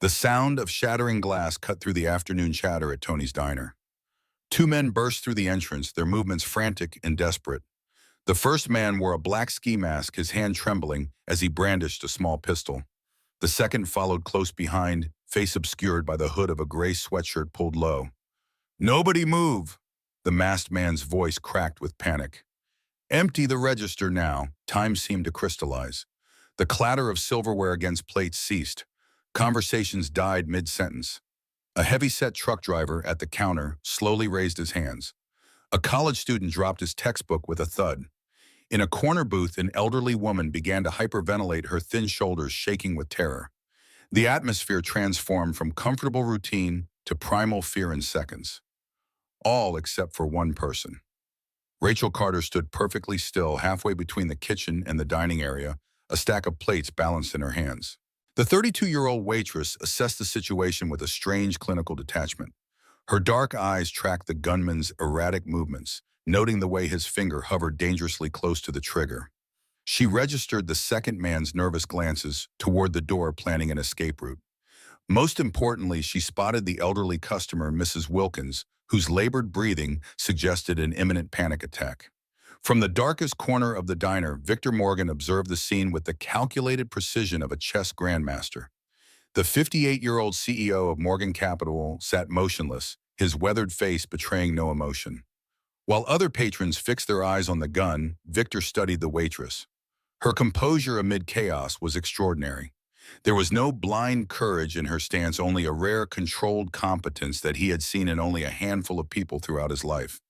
The sound of shattering glass cut through the afternoon chatter at Tony's diner. Two men burst through the entrance, their movements frantic and desperate. The first man wore a black ski mask, his hand trembling as he brandished a small pistol. The second followed close behind, face obscured by the hood of a gray sweatshirt pulled low. "Nobody move!" The masked man's voice cracked with panic. "Empty the register now." Time seemed to crystallize. The clatter of silverware against plates ceased. Conversations died mid-sentence. A heavy-set truck driver at the counter slowly raised his hands. A college student dropped his textbook with a thud. In a corner booth, an elderly woman began to hyperventilate, her thin shoulders shaking with terror. The atmosphere transformed from comfortable routine to primal fear in seconds. All except for one person. Rachel Carter stood perfectly still, halfway between the kitchen and the dining area, a stack of plates balanced in her hands. The 32-year-old waitress assessed the situation with a strange clinical detachment. Her dark eyes tracked the gunman's erratic movements, noting the way his finger hovered dangerously close to the trigger. She registered the second man's nervous glances toward the door, planning an escape route. Most importantly, she spotted the elderly customer, Mrs. Wilkins, whose labored breathing suggested an imminent panic attack. From the darkest corner of the diner, Victor Morgan observed the scene with the calculated precision of a chess grandmaster. The 58-year-old CEO of Morgan Capital sat motionless, his weathered face betraying no emotion. While other patrons fixed their eyes on the gun, Victor studied the waitress. Her composure amid chaos was extraordinary. There was no blind courage in her stance, only a rare, controlled competence that he had seen in only a handful of people throughout his life.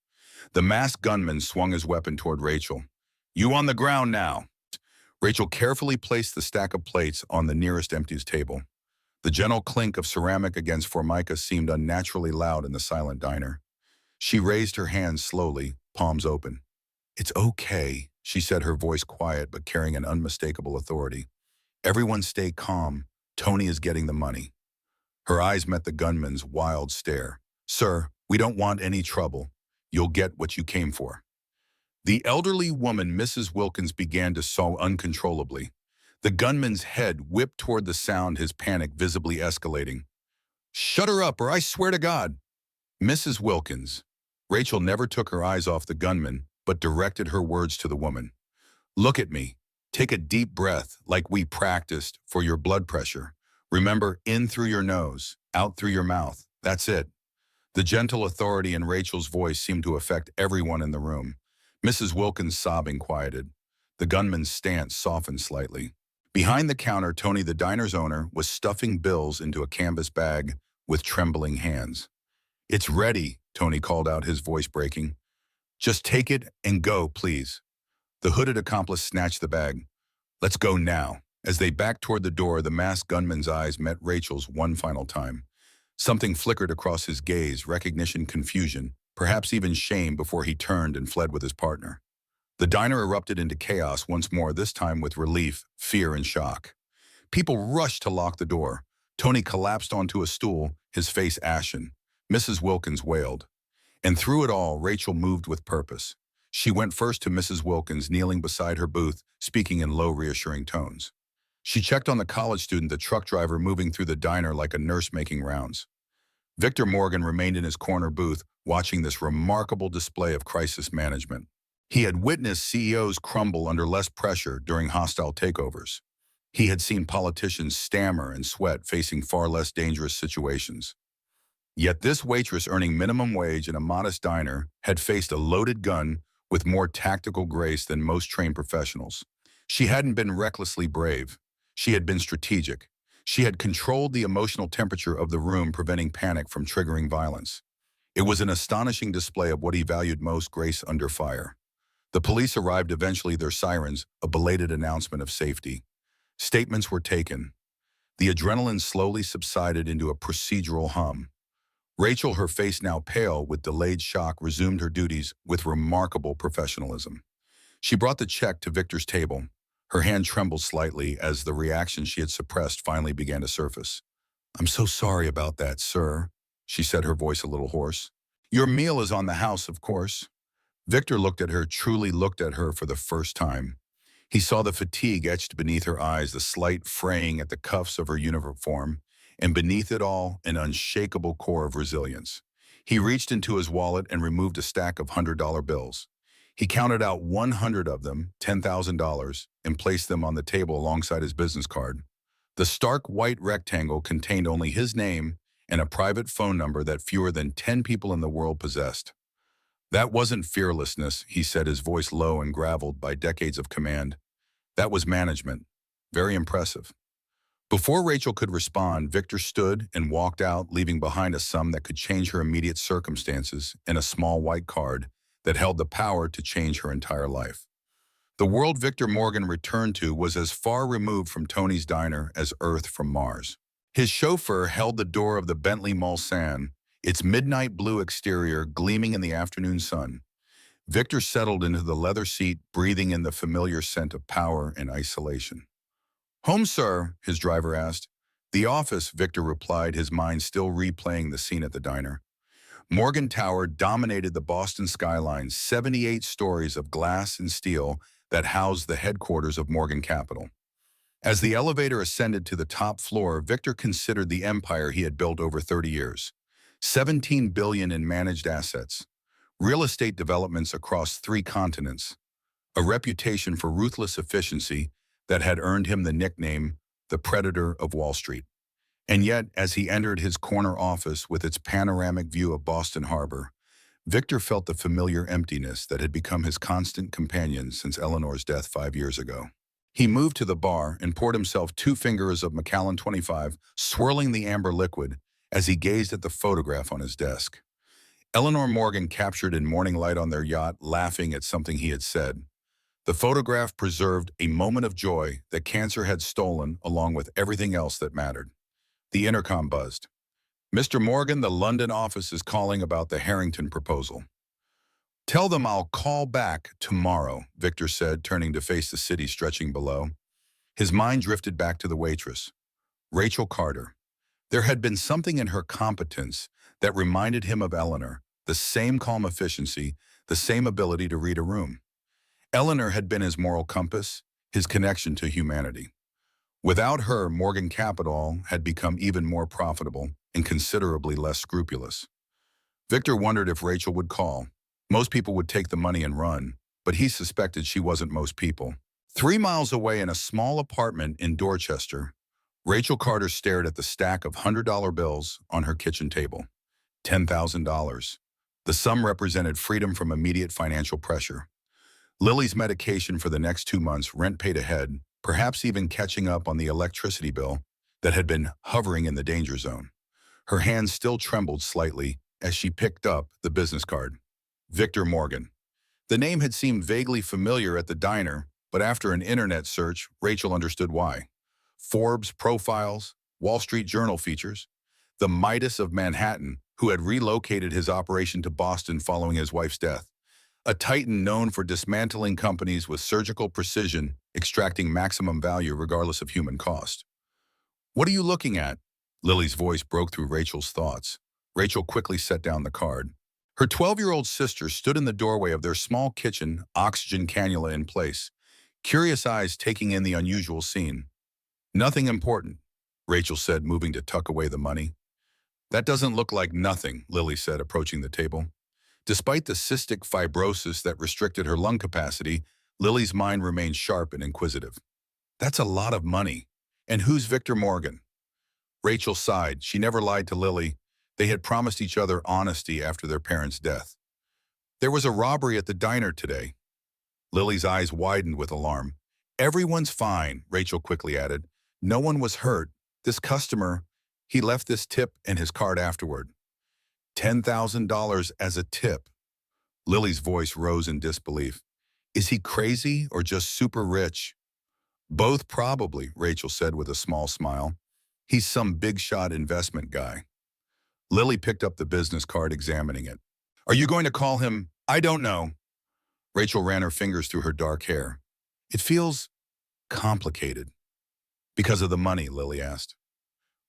The masked gunman swung his weapon toward Rachel. "You on the ground now." Rachel carefully placed the stack of plates on the nearest emptiest table. The gentle clink of ceramic against formica seemed unnaturally loud in the silent diner. She raised her hands slowly, palms open. "It's okay," she said, her voice quiet but carrying an unmistakable authority. "Everyone stay calm. Tony is getting the money." Her eyes met the gunman's wild stare. "Sir, we don't want any trouble. You'll get what you came for." The elderly woman, Mrs. Wilkins, began to sob uncontrollably. The gunman's head whipped toward the sound, his panic visibly escalating. "Shut her up, or I swear to God." "Mrs. Wilkins." Rachel never took her eyes off the gunman, but directed her words to the woman. "Look at me. Take a deep breath, like we practiced, for your blood pressure. Remember, in through your nose, out through your mouth. That's it." The gentle authority in Rachel's voice seemed to affect everyone in the room. Mrs. Wilkins' sobbing quieted. The gunman's stance softened slightly. Behind the counter, Tony, the diner's owner, was stuffing bills into a canvas bag with trembling hands. "It's ready," Tony called out, his voice breaking. "Just take it and go, please." The hooded accomplice snatched the bag. "Let's go now." As they backed toward the door, the masked gunman's eyes met Rachel's one final time. Something flickered across his gaze, recognition, confusion, perhaps even shame, before he turned and fled with his partner. The diner erupted into chaos once more, this time with relief, fear, and shock. People rushed to lock the door. Tony collapsed onto a stool, his face ashen. Mrs. Wilkins wailed. And through it all, Rachel moved with purpose. She went first to Mrs. Wilkins, kneeling beside her booth, speaking in low, reassuring tones. She checked on the college student, the truck driver moving through the diner like a nurse making rounds. Victor Morgan remained in his corner booth, watching this remarkable display of crisis management. He had witnessed CEOs crumble under less pressure during hostile takeovers. He had seen politicians stammer and sweat facing far less dangerous situations. Yet this waitress, earning minimum wage in a modest diner, had faced a loaded gun with more tactical grace than most trained professionals. She hadn't been recklessly brave. She had been strategic. She had controlled the emotional temperature of the room, preventing panic from triggering violence. It was an astonishing display of what he valued most: grace under fire. The police arrived eventually, their sirens, a belated announcement of safety. Statements were taken. The adrenaline slowly subsided into a procedural hum. Rachel, her face now pale with delayed shock, resumed her duties with remarkable professionalism. She brought the check to Victor's table. Her hand trembled slightly as the reaction she had suppressed finally began to surface. "I'm so sorry about that, sir," she said, her voice a little hoarse. "Your meal is on the house, of course." Victor looked at her, truly looked at her for the first time. He saw the fatigue etched beneath her eyes, the slight fraying at the cuffs of her uniform, and beneath it all, an unshakable core of resilience. He reached into his wallet and removed a stack of $100 bills. He counted out 100 of them, $10,000, and placed them on the table alongside his business card. The stark white rectangle contained only his name and a private phone number that fewer than 10 people in the world possessed. That wasn't fearlessness, he said, his voice low and graveled by decades of command. That was management. Very impressive. Before Rachel could respond, Victor stood and walked out, leaving behind a sum that could change her immediate circumstances and a small white card that held the power to change her entire life. The world Victor Morgan returned to was as far removed from Tony's diner as Earth from Mars. His chauffeur held the door of the Bentley Mulsanne, its midnight blue exterior gleaming in the afternoon sun. Victor settled into the leather seat, breathing in the familiar scent of power and isolation. "Home, sir?" his driver asked. "The office," Victor replied, his mind still replaying the scene at the diner. Morgan Tower dominated the Boston skyline, 78 stories of glass and steel that housed the headquarters of Morgan Capital. As the elevator ascended to the top floor, Victor considered the empire he had built over 30 years. $17 billion in managed assets, real estate developments across 3 continents, a reputation for ruthless efficiency that had earned him the nickname the Predator of Wall Street. And yet, as he entered his corner office with its panoramic view of Boston Harbor, Victor felt the familiar emptiness that had become his constant companion since Eleanor's death 5 years ago. He moved to the bar and poured himself 2 fingers of Macallan 25, swirling the amber liquid as he gazed at the photograph on his desk. Eleanor Morgan captured in morning light on their yacht, laughing at something he had said. The photograph preserved a moment of joy that cancer had stolen along with everything else that mattered. The intercom buzzed. "Mr. Morgan, the London office is calling about the Harrington proposal." "Tell them I'll call back tomorrow," Victor said, turning to face the city stretching below. His mind drifted back to the waitress, Rachel Carter. There had been something in her competence that reminded him of Eleanor, the same calm efficiency, the same ability to read a room. Eleanor had been his moral compass, his connection to humanity. Without her, Morgan Capital had become even more profitable and considerably less scrupulous. Victor wondered if Rachel would call. Most people would take the money and run, but he suspected she wasn't most people. 3 miles away in a small apartment in Dorchester, Rachel Carter stared at the stack of $100 bills on her kitchen table. $10,000. The sum represented freedom from immediate financial pressure. Lily's medication for the next 2 months, rent paid ahead, perhaps even catching up on the electricity bill that had been hovering in the danger zone. Her hands still trembled slightly as she picked up the business card. Victor Morgan. The name had seemed vaguely familiar at the diner, but after an internet search, Rachel understood why. Forbes profiles, Wall Street Journal features, the Midas of Manhattan, who had relocated his operation to Boston following his wife's death. A titan known for dismantling companies with surgical precision, extracting maximum value regardless of human cost. "What are you looking at?" Lily's voice broke through Rachel's thoughts. Rachel quickly set down the card. Her 12-year-old sister stood in the doorway of their small kitchen, oxygen cannula in place, curious eyes taking in the unusual scene. "Nothing important," Rachel said, moving to tuck away the money. "That doesn't look like nothing," Lily said, approaching the table. Despite the cystic fibrosis that restricted her lung capacity, Lily's mind remained sharp and inquisitive. "That's a lot of money. And who's Victor Morgan?" Rachel sighed. She never lied to Lily. They had promised each other honesty after their parents' death. "There was a robbery at the diner today." Lily's eyes widened with alarm. "Everyone's fine," Rachel quickly added. "No one was hurt. This customer, he left this tip and his card afterward." $10,000 as a tip. Lily's voice rose in disbelief. "Is he crazy or just super rich?" "Both probably," Rachel said with a small smile. "He's some big-shot investment guy." Lily picked up the business card, examining it. "Are you going to call him?" "I don't know." Rachel ran her fingers through her dark hair. "It feels complicated." "Because of the money?" Lily asked.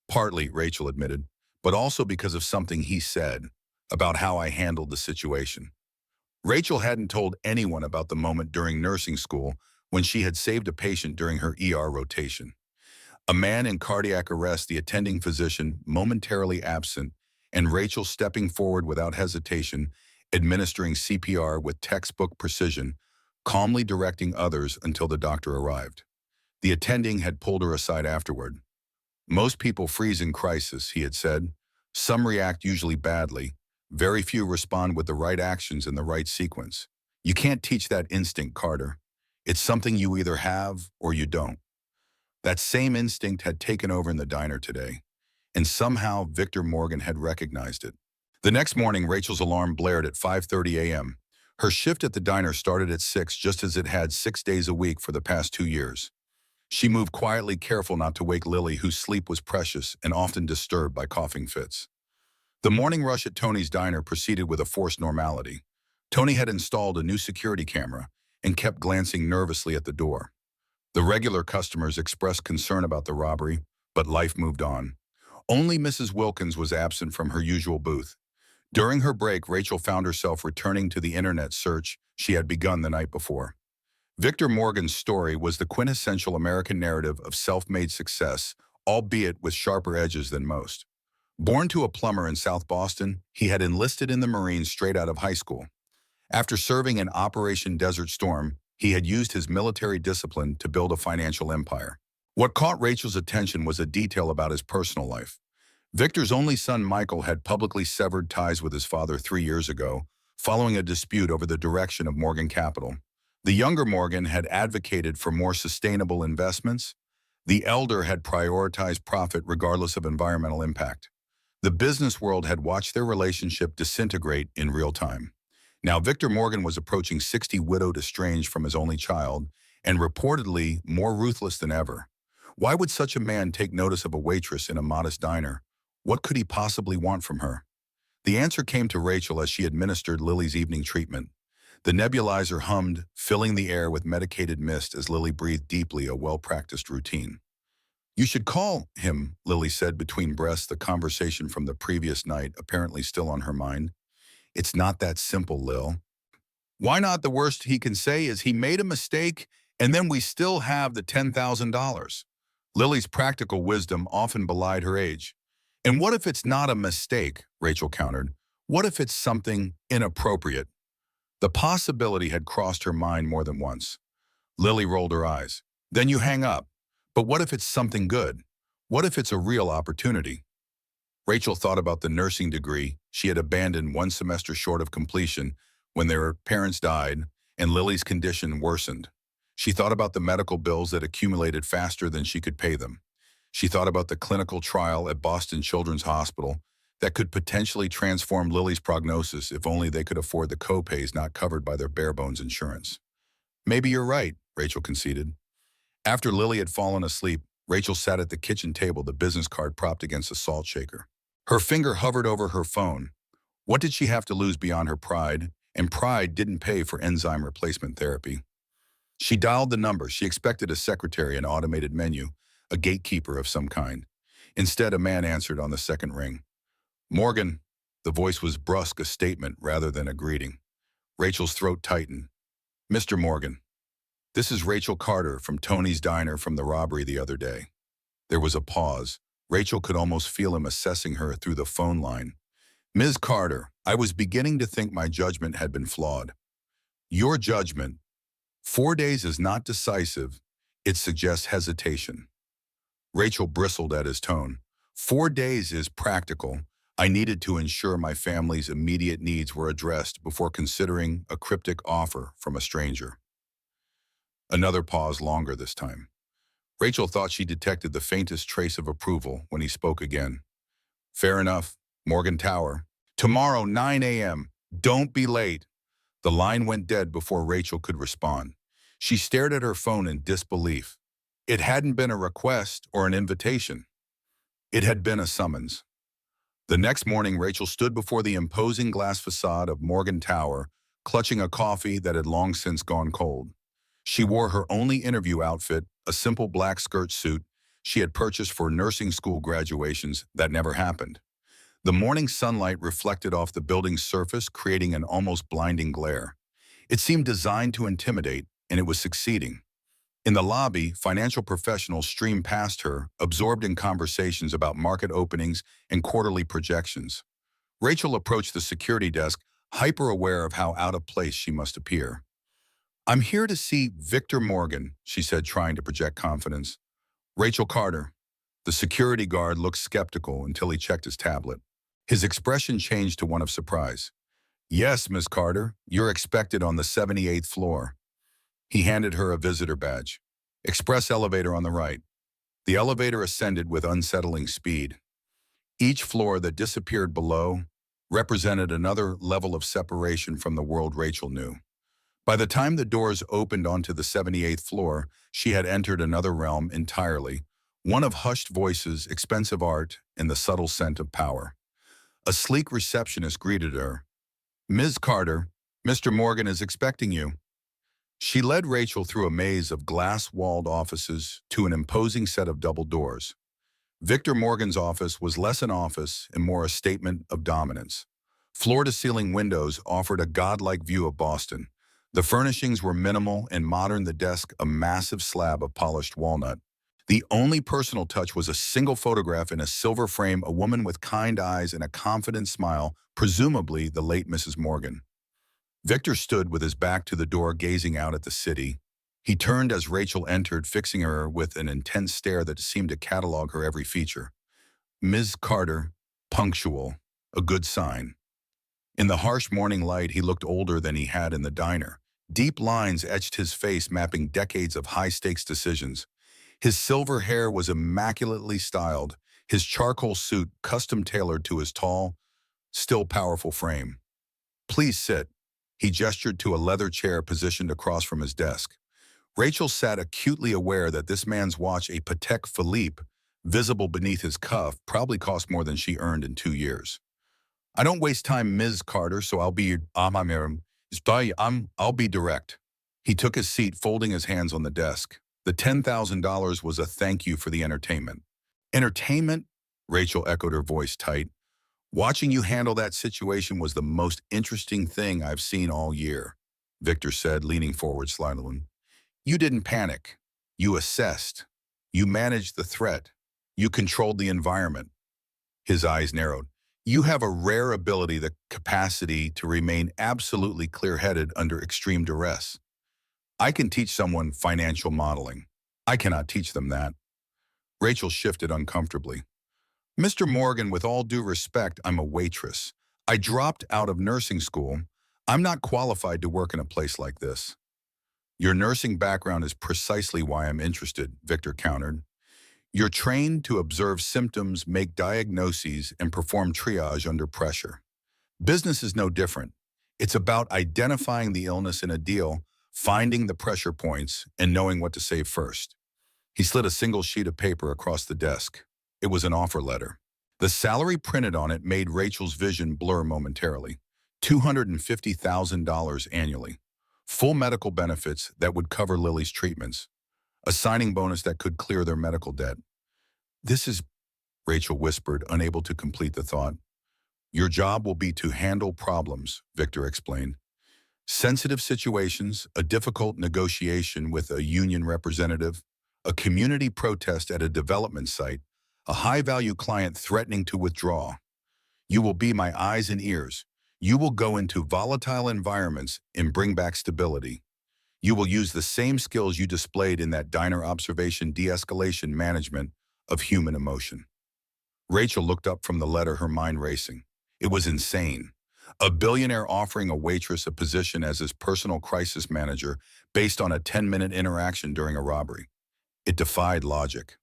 "Partly," Rachel admitted, "but also because of something he said about how I handled the situation." Rachel hadn't told anyone about the moment during nursing school when she had saved a patient during her ER rotation. A man in cardiac arrest, the attending physician momentarily absent, and Rachel stepping forward without hesitation, administering CPR with textbook precision, calmly directing others until the doctor arrived. The attending had pulled her aside afterward. Most people freeze in crisis, he had said. Some react usually badly. Very few respond with the right actions in the right sequence. You can't teach that instinct, Carter. It's something you either have or you don't. That same instinct had taken over in the diner today, and somehow Victor Morgan had recognized it. The next morning, Rachel's alarm blared at 5:30 a.m. Her shift at the diner started at 6, just as it had 6 days a week for the past 2 years. She moved quietly, careful not to wake Lily, whose sleep was precious and often disturbed by coughing fits. The morning rush at Tony's diner proceeded with a forced normality. Tony had installed a new security camera and kept glancing nervously at the door. The regular customers expressed concern about the robbery, but life moved on. Only Mrs. Wilkins was absent from her usual booth. During her break, Rachel found herself returning to the internet search she had begun the night before. Victor Morgan's story was the quintessential American narrative of self-made success, albeit with sharper edges than most. Born to a plumber in South Boston, he had enlisted in the Marines straight out of high school. After serving in Operation Desert Storm, he had used his military discipline to build a financial empire. What caught Rachel's attention was a detail about his personal life. Victor's only son, Michael, had publicly severed ties with his father 3 years ago, following a dispute over the direction of Morgan Capital. The younger Morgan had advocated for more sustainable investments. The elder had prioritized profit regardless of environmental impact. The business world had watched their relationship disintegrate in real time. Now Victor Morgan was approaching 60, widowed, estranged from his only child, and reportedly more ruthless than ever. Why would such a man take notice of a waitress in a modest diner? What could he possibly want from her? The answer came to Rachel as she administered Lily's evening treatment. The nebulizer hummed, filling the air with medicated mist as Lily breathed deeply, a well-practiced routine. "You should call him," Lily said between breaths, the conversation from the previous night apparently still on her mind. "It's not that simple, Lil." "Why not? The worst he can say is he made a mistake, and then we still have the $10,000. Lily's practical wisdom often belied her age. "And what if it's not a mistake?" Rachel countered. "What if it's something inappropriate?" The possibility had crossed her mind more than once. Lily rolled her eyes. "Then you hang up. But what if it's something good? What if it's a real opportunity?" Rachel thought about the nursing degree she had abandoned 1 semester short of completion when their parents died and Lily's condition worsened. She thought about the medical bills that accumulated faster than she could pay them. She thought about the clinical trial at Boston Children's Hospital that could potentially transform Lily's prognosis if only they could afford the co-pays not covered by their bare-bones insurance. "Maybe you're right," Rachel conceded. After Lily had fallen asleep, Rachel sat at the kitchen table, the business card propped against a salt shaker. Her finger hovered over her phone. What did she have to lose beyond her pride? And pride didn't pay for enzyme replacement therapy. She dialed the number. She expected a secretary, an automated menu, a gatekeeper of some kind. Instead, a man answered on the second ring. "Morgan." The voice was brusque, a statement rather than a greeting. Rachel's throat tightened. "Mr. Morgan, this is Rachel Carter from Tony's Diner from the robbery the other day." There was a pause. Rachel could almost feel him assessing her through the phone line. "Ms. Carter, I was beginning to think my judgment had been flawed." "Your judgment? 4 days is not decisive. It suggests hesitation." Rachel bristled at his tone. 4 days is practical. I needed to ensure my family's immediate needs were addressed before considering a cryptic offer from a stranger. Another pause, longer this time. Rachel thought she detected the faintest trace of approval when he spoke again. "Fair enough. Morgan Tower. Tomorrow, 9 a.m. Don't be late." The line went dead before Rachel could respond. She stared at her phone in disbelief. It hadn't been a request or an invitation. It had been a summons. The next morning, Rachel stood before the imposing glass facade of Morgan Tower, clutching a coffee that had long since gone cold. She wore her only interview outfit, a simple black skirt suit she had purchased for nursing school graduations that never happened. The morning sunlight reflected off the building's surface, creating an almost blinding glare. It seemed designed to intimidate, and it was succeeding. In the lobby, financial professionals streamed past her, absorbed in conversations about market openings and quarterly projections. Rachel approached the security desk, hyper-aware of how out of place she must appear. "I'm here to see Victor Morgan," she said, trying to project confidence. "Rachel Carter." The security guard looked skeptical until he checked his tablet. His expression changed to one of surprise. "Yes, Miss Carter, you're expected on the 78th floor." He handed her a visitor badge. "Express elevator on the right." The elevator ascended with unsettling speed. Each floor that disappeared below represented another level of separation from the world Rachel knew. By the time the doors opened onto the 78th floor, she had entered another realm entirely, one of hushed voices, expensive art, and the subtle scent of power. A sleek receptionist greeted her. "Ms. Carter, Mr. Morgan is expecting you." She led Rachel through a maze of glass-walled offices to an imposing set of double doors. Victor Morgan's office was less an office and more a statement of dominance. Floor-to-ceiling windows offered a godlike view of Boston. The furnishings were minimal and modern, the desk a massive slab of polished walnut. The only personal touch was a single photograph in a silver frame, a woman with kind eyes and a confident smile, presumably the late Mrs. Morgan. Victor stood with his back to the door, gazing out at the city. He turned as Rachel entered, fixing her with an intense stare that seemed to catalog her every feature. "Ms. Carter, punctual, a good sign." In the harsh morning light, he looked older than he had in the diner. Deep lines etched his face, mapping decades of high-stakes decisions. His silver hair was immaculately styled, his charcoal suit custom-tailored to his tall, still powerful frame. "Please sit." He gestured to a leather chair positioned across from his desk. Rachel sat acutely aware that this man's watch, a Patek Philippe, visible beneath his cuff, probably cost more than she earned in 2 years. "I don't waste time, Ms. Carter, so I'll be direct." He took his seat, folding his hands on the desk. The $10,000 was a thank you for the entertainment. "Entertainment?" Rachel echoed, her voice tight. "Watching you handle that situation was the most interesting thing I've seen all year," Victor said, leaning forward slightly. "You didn't panic. You assessed. You managed the threat. You controlled the environment." His eyes narrowed. "You have a rare ability, the capacity to remain absolutely clear-headed under extreme duress. I can teach someone financial modeling. I cannot teach them that." Rachel shifted uncomfortably. "Mr. Morgan, with all due respect, I'm a waitress. I dropped out of nursing school. I'm not qualified to work in a place like this." "Your nursing background is precisely why I'm interested," Victor countered. "You're trained to observe symptoms, make diagnoses, and perform triage under pressure. Business is no different. It's about identifying the illness in a deal, finding the pressure points, and knowing what to say first." He slid a single sheet of paper across the desk. It was an offer letter. The salary printed on it made Rachel's vision blur momentarily. $250,000 annually. Full medical benefits that would cover Lily's treatments. A signing bonus that could clear their medical debt. "This is," Rachel whispered, unable to complete the thought. "Your job will be to handle problems," Victor explained. "Sensitive situations, a difficult negotiation with a union representative, a community protest at a development site, a high-value client threatening to withdraw. You will be my eyes and ears. You will go into volatile environments and bring back stability. You will use the same skills you displayed in that diner observation, de-escalation management of human emotion." Rachel looked up from the letter, her mind racing. It was insane. A billionaire offering a waitress a position as his personal crisis manager based on a 10-minute interaction during a robbery. It defied logic.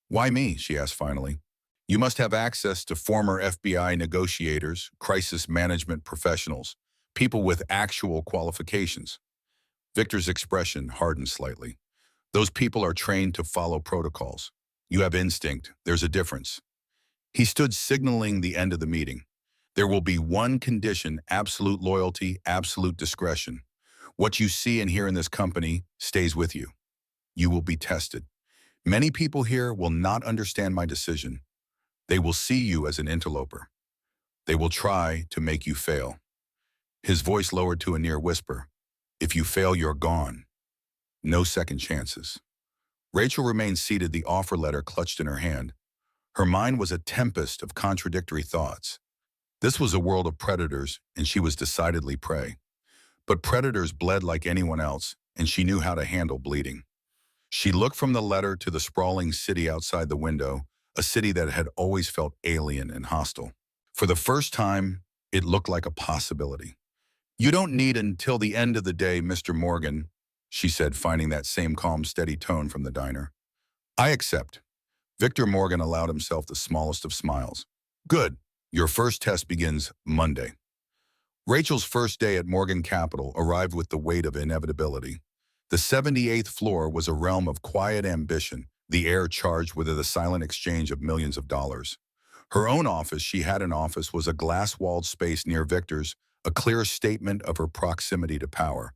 "Why me?" she asked finally. "You must have access to former FBI negotiators, crisis management professionals, people with actual qualifications." Victor's expression hardened slightly. "Those people are trained to follow protocols. You have instinct. There's a difference." He stood, signaling the end of the meeting. "There will be one condition: absolute loyalty, absolute discretion. What you see and hear in this company stays with you. You will be tested. Many people here will not understand my decision. They will see you as an interloper. They will try to make you fail." His voice lowered to a near whisper. "If you fail, you're gone." No second chances. Rachel remained seated, the offer letter clutched in her hand. Her mind was a tempest of contradictory thoughts. This was a world of predators, and she was decidedly prey. But predators bled like anyone else, and she knew how to handle bleeding. She looked from the letter to the sprawling city outside the window, a city that had always felt alien and hostile. For the first time, it looked like a possibility. "You don't need until the end of the day, Mr. Morgan," she said, finding that same calm, steady tone from the diner. "I accept." Victor Morgan allowed himself the smallest of smiles. "Good. Your first test begins Monday." Rachel's first day at Morgan Capital arrived with the weight of inevitability. The 78th floor was a realm of quiet ambition, the air charged with the silent exchange of millions of dollars. Her own office, she had an office, was a glass-walled space near Victor's, a clear statement of her proximity to power.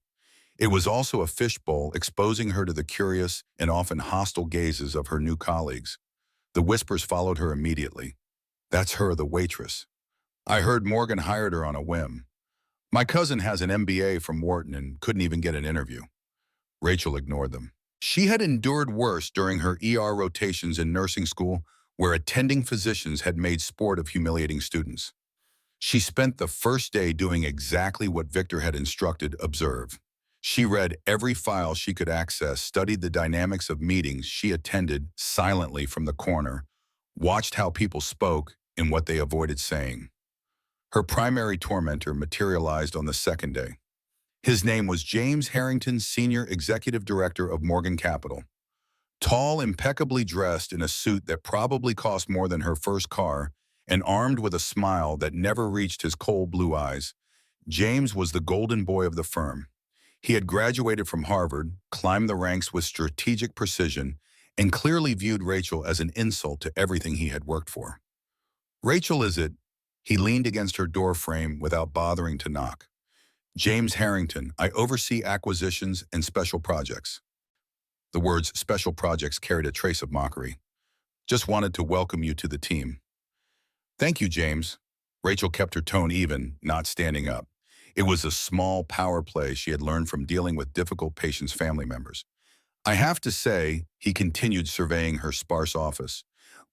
It was also a fishbowl, exposing her to the curious and often hostile gazes of her new colleagues. The whispers followed her immediately. "That's her, the waitress. I heard Morgan hired her on a whim. My cousin has an MBA from Wharton and couldn't even get an interview." Rachel ignored them. She had endured worse during her ER rotations in nursing school, where attending physicians had made sport of humiliating students. She spent the first day doing exactly what Victor had instructed: observe. She read every file she could access, studied the dynamics of meetings she attended silently from the corner, watched how people spoke and what they avoided saying. Her primary tormentor materialized on the second day. His name was James Harrington, Senior Executive Director of Morgan Capital. Tall, impeccably dressed in a suit that probably cost more than her first car, and armed with a smile that never reached his cold blue eyes, James was the golden boy of the firm. He had graduated from Harvard, climbed the ranks with strategic precision, and clearly viewed Rachel as an insult to everything he had worked for. "Rachel, is it?" He leaned against her door frame without bothering to knock. "James Harrington, I oversee acquisitions and special projects." The words "special projects" carried a trace of mockery. "Just wanted to welcome you to the team." "Thank you, James." Rachel kept her tone even, not standing up. It was a small power play she had learned from dealing with difficult patients' family members. "I have to say," he continued, surveying her sparse office,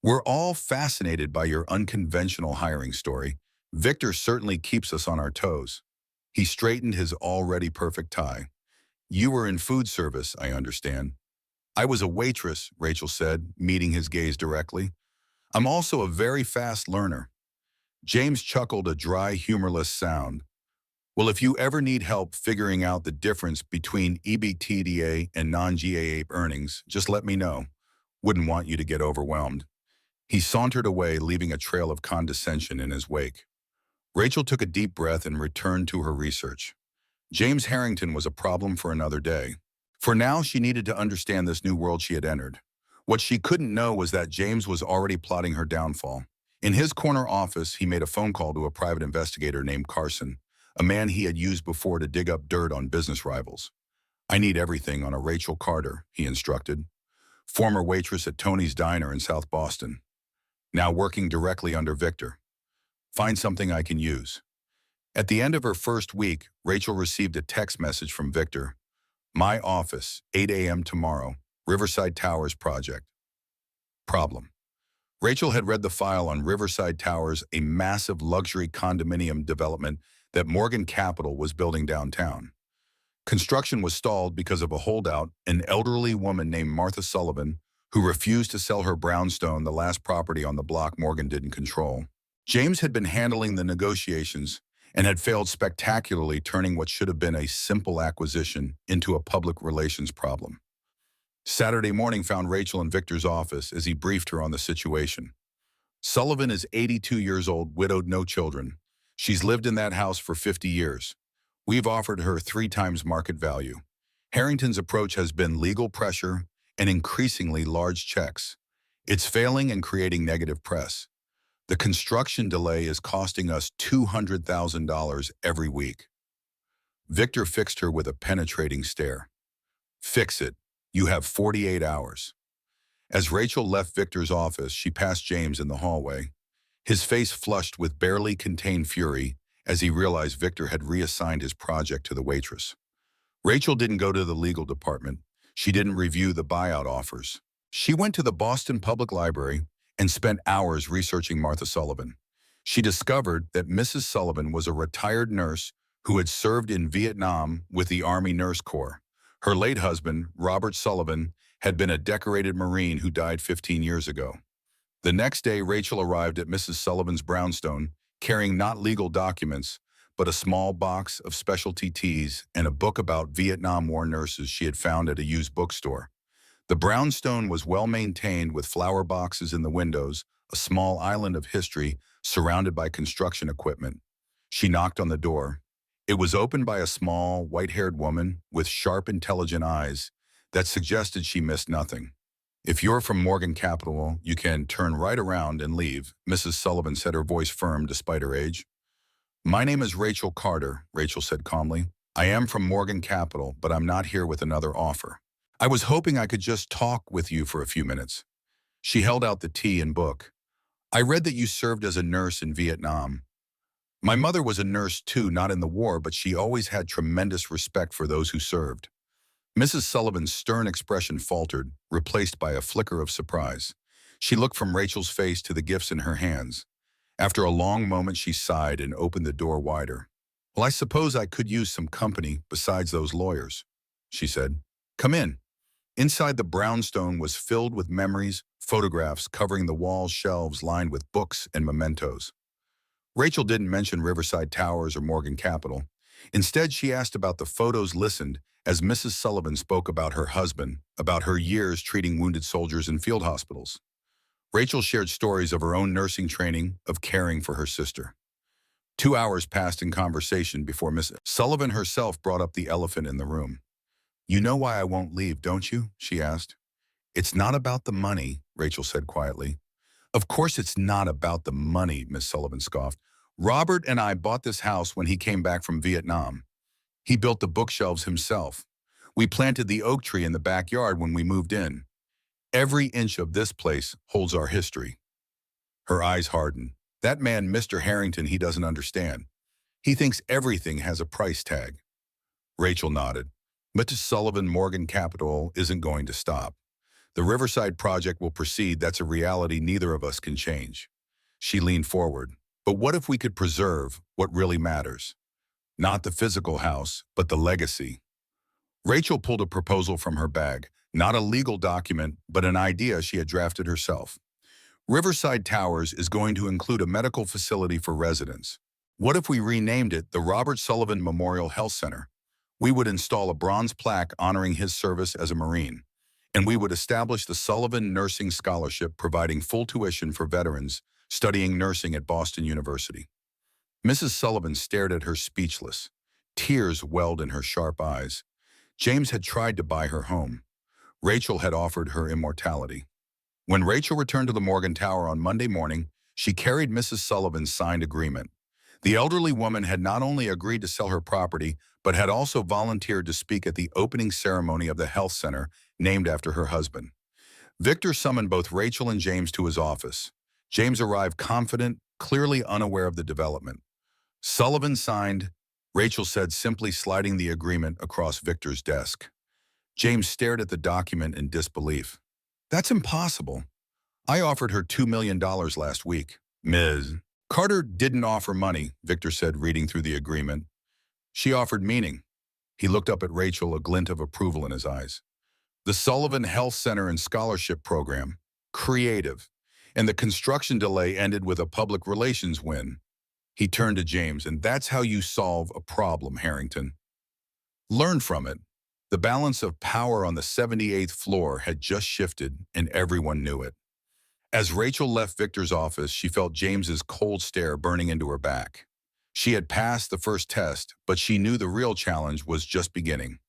"we're all fascinated by your unconventional hiring story. Victor certainly keeps us on our toes." He straightened his already perfect tie. "You were in food service, I understand." "I was a waitress," Rachel said, meeting his gaze directly. "I'm also a very fast learner." James chuckled, a dry, humorless sound. "Well, if you ever need help figuring out the difference between EBITDA and non-GAAP earnings, just let me know. Wouldn't want you to get overwhelmed." He sauntered away, leaving a trail of condescension in his wake. Rachel took a deep breath and returned to her research. James Harrington was a problem for another day. For now, she needed to understand this new world she had entered. What she couldn't know was that James was already plotting her downfall. In his corner office, he made a phone call to a private investigator named Carson, a man he had used before to dig up dirt on business rivals. "I need everything on a Rachel Carter," he instructed. "Former waitress at Tony's Diner in South Boston. Now working directly under Victor. Find something I can use." At the end of her first week, Rachel received a text message from Victor. "My office, 8 a.m. tomorrow, Riverside Towers project." Problem. Rachel had read the file on Riverside Towers, a massive luxury condominium development that Morgan Capital was building downtown. Construction was stalled because of a holdout, an elderly woman named Martha Sullivan, who refused to sell her brownstone, the last property on the block Morgan didn't control. James had been handling the negotiations and had failed spectacularly, turning what should have been a simple acquisition into a public relations problem. Saturday morning found Rachel in Victor's office as he briefed her on the situation. "Sullivan is 82 years old, widowed, no children. She's lived in that house for 50 years. We've offered her 3 times market value. Harrington's approach has been legal pressure and increasingly large checks. It's failing and creating negative press. The construction delay is costing us $200,000 every week." Victor fixed her with a penetrating stare. "Fix it. You have 48 hours. As Rachel left Victor's office, she passed James in the hallway. His face flushed with barely contained fury as he realized Victor had reassigned his project to the waitress. Rachel didn't go to the legal department. She didn't review the buyout offers. She went to the Boston Public Library and spent hours researching Martha Sullivan. She discovered that Mrs. Sullivan was a retired nurse who had served in Vietnam with the Army Nurse Corps. Her late husband, Robert Sullivan, had been a decorated Marine who died 15 years ago. The next day, Rachel arrived at Mrs. Sullivan's brownstone, carrying not legal documents, but a small box of specialty teas and a book about Vietnam War nurses she had found at a used bookstore. The brownstone was well maintained with flower boxes in the windows, a small island of history surrounded by construction equipment. She knocked on the door. It was opened by a small, white-haired woman with sharp, intelligent eyes that suggested she missed nothing. "If you're from Morgan Capital, you can turn right around and leave," Mrs. Sullivan said, her voice firm despite her age. "My name is Rachel Carter," Rachel said calmly. "I am from Morgan Capital, but I'm not here with another offer. I was hoping I could just talk with you for a few minutes." She held out the tea and book. "I read that you served as a nurse in Vietnam. My mother was a nurse too, not in the war, but she always had tremendous respect for those who served." Mrs. Sullivan's stern expression faltered, replaced by a flicker of surprise. She looked from Rachel's face to the gifts in her hands. After a long moment, she sighed and opened the door wider. "Well, I suppose I could use some company besides those lawyers," she said. "Come in." Inside, the brownstone was filled with memories, photographs covering the wall shelves lined with books and mementos. Rachel didn't mention Riverside Towers or Morgan Capital. Instead, she asked about the photos, listened as Mrs. Sullivan spoke about her husband, about her years treating wounded soldiers in field hospitals. Rachel shared stories of her own nursing training, of caring for her sister. 2 hours passed in conversation before Miss Sullivan herself brought up the elephant in the room. "You know why I won't leave, don't you?" she asked. "It's not about the money," Rachel said quietly. "Of course it's not about the money," Miss Sullivan scoffed. "Robert and I bought this house when he came back from Vietnam. He built the bookshelves himself. We planted the oak tree in the backyard when we moved in. Every inch of this place holds our history." Her eyes hardened. "That man, Mr. Harrington, he doesn't understand. He thinks everything has a price tag." Rachel nodded. "Mrs. Sullivan, Morgan Capital isn't going to stop. The Riverside project will proceed. That's a reality neither of us can change." She leaned forward. "But what if we could preserve what really matters? Not the physical house, but the legacy." Rachel pulled a proposal from her bag, not a legal document, but an idea she had drafted herself. "Riverside Towers is going to include a medical facility for residents. What if we renamed it the Robert Sullivan Memorial Health Center? We would install a bronze plaque honoring his service as a Marine, and we would establish the Sullivan Nursing Scholarship, providing full tuition for veterans studying nursing at Boston University." Mrs. Sullivan stared at her speechless. Tears welled in her sharp eyes. James had tried to buy her home. Rachel had offered her immortality. When Rachel returned to the Morgan Tower on Monday morning, she carried Mrs. Sullivan's signed agreement. The elderly woman had not only agreed to sell her property, but had also volunteered to speak at the opening ceremony of the health center named after her husband. Victor summoned both Rachel and James to his office. James arrived confident, clearly unaware of the development. "Sullivan signed," Rachel said, simply sliding the agreement across Victor's desk. James stared at the document in disbelief. "That's impossible. I offered her $2 million last week." "Ms. Carter didn't offer money," Victor said, reading through the agreement. "She offered meaning." He looked up at Rachel, a glint of approval in his eyes. "The Sullivan Health Center and Scholarship Program. Creative. And the construction delay ended with a public relations win." He turned to James. "And that's how you solve a problem, Harrington. Learn from it." The balance of power on the 78th floor had just shifted, and everyone knew it. As Rachel left Victor's office, she felt James's cold stare burning into her back. She had passed the first test, but she knew the real challenge was just beginning.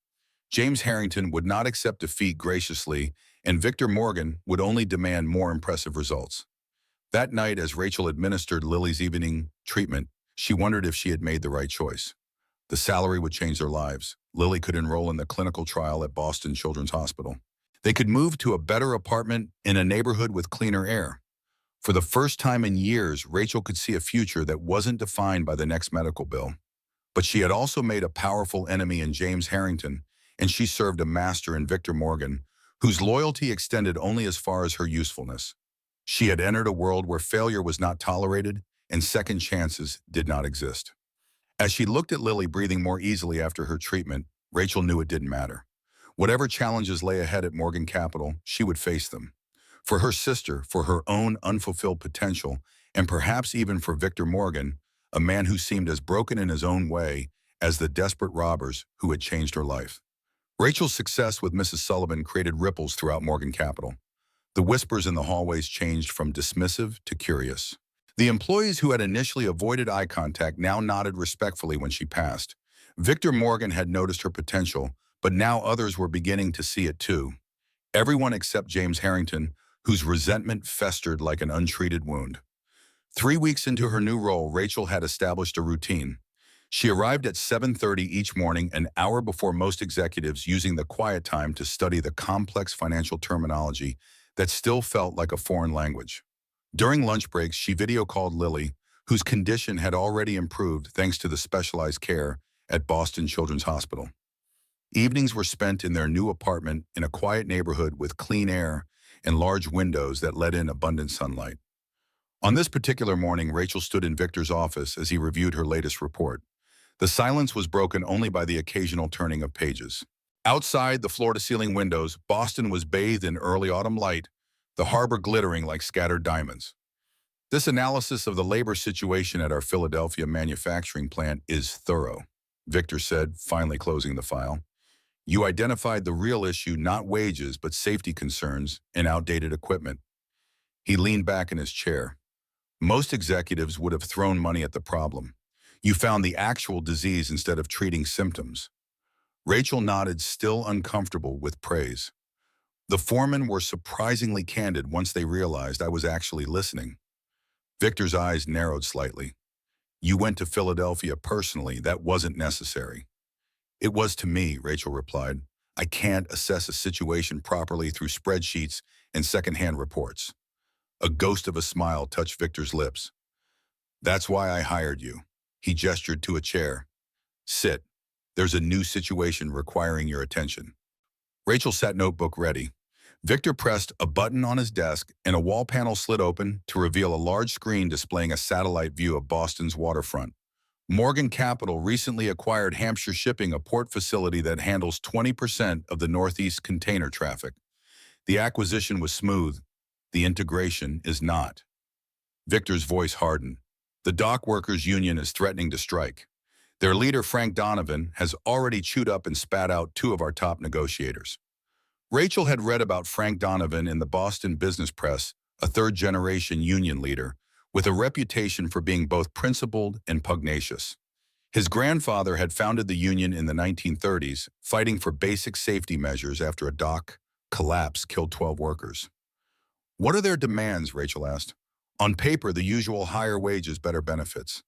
James Harrington would not accept defeat graciously, and Victor Morgan would only demand more impressive results. That night, as Rachel administered Lily's evening treatment, she wondered if she had made the right choice. The salary would change their lives. Lily could enroll in the clinical trial at Boston Children's Hospital. They could move to a better apartment in a neighborhood with cleaner air. For the first time in years, Rachel could see a future that wasn't defined by the next medical bill. But she had also made a powerful enemy in James Harrington, and she served a master in Victor Morgan, whose loyalty extended only as far as her usefulness. She had entered a world where failure was not tolerated and second chances did not exist. As she looked at Lily breathing more easily after her treatment, Rachel knew it didn't matter. Whatever challenges lay ahead at Morgan Capital, she would face them. For her sister, for her own unfulfilled potential, and perhaps even for Victor Morgan, a man who seemed as broken in his own way as the desperate robbers who had changed her life. Rachel's success with Mrs. Sullivan created ripples throughout Morgan Capital. The whispers in the hallways changed from dismissive to curious. The employees who had initially avoided eye contact now nodded respectfully when she passed. Victor Morgan had noticed her potential, but now others were beginning to see it too. Everyone except James Harrington, whose resentment festered like an untreated wound. 3 weeks into her new role, Rachel had established a routine. She arrived at 7:30 each morning, an hour before most executives, using the quiet time to study the complex financial terminology that still felt like a foreign language. During lunch breaks, she video called Lily, whose condition had already improved thanks to the specialized care at Boston Children's Hospital. Evenings were spent in their new apartment in a quiet neighborhood with clean air and large windows that let in abundant sunlight. On this particular morning, Rachel stood in Victor's office as he reviewed her latest report. The silence was broken only by the occasional turning of pages. Outside the floor-to-ceiling windows, Boston was bathed in early autumn light, the harbor glittering like scattered diamonds. This analysis of the labor situation at our Philadelphia manufacturing plant is thorough, Victor said, finally closing the file. You identified the real issue, not wages, but safety concerns and outdated equipment. He leaned back in his chair. Most executives would have thrown money at the problem. You found the actual disease instead of treating symptoms. Rachel nodded, still uncomfortable with praise. The foremen were surprisingly candid once they realized I was actually listening. Victor's eyes narrowed slightly. You went to Philadelphia personally. That wasn't necessary. It was to me, Rachel replied. I can't assess a situation properly through spreadsheets and secondhand reports. A ghost of a smile touched Victor's lips. That's why I hired you. He gestured to a chair. Sit. There's a new situation requiring your attention. Rachel sat, notebook ready. Victor pressed a button on his desk and a wall panel slid open to reveal a large screen displaying a satellite view of Boston's waterfront. Morgan Capital recently acquired Hampshire Shipping, a port facility that handles 20% of the Northeast container traffic. The acquisition was smooth. The integration is not. Victor's voice hardened. The dock workers' union is threatening to strike. Their leader, Frank Donovan, has already chewed up and spat out 2 of our top negotiators. Rachel had read about Frank Donovan in the Boston business press, a third-generation union leader, with a reputation for being both principled and pugnacious. His grandfather had founded the union in the 1930s, fighting for basic safety measures after a dock collapse killed 12 workers. What are their demands? Rachel asked. On paper, the usual higher wages, better benefits.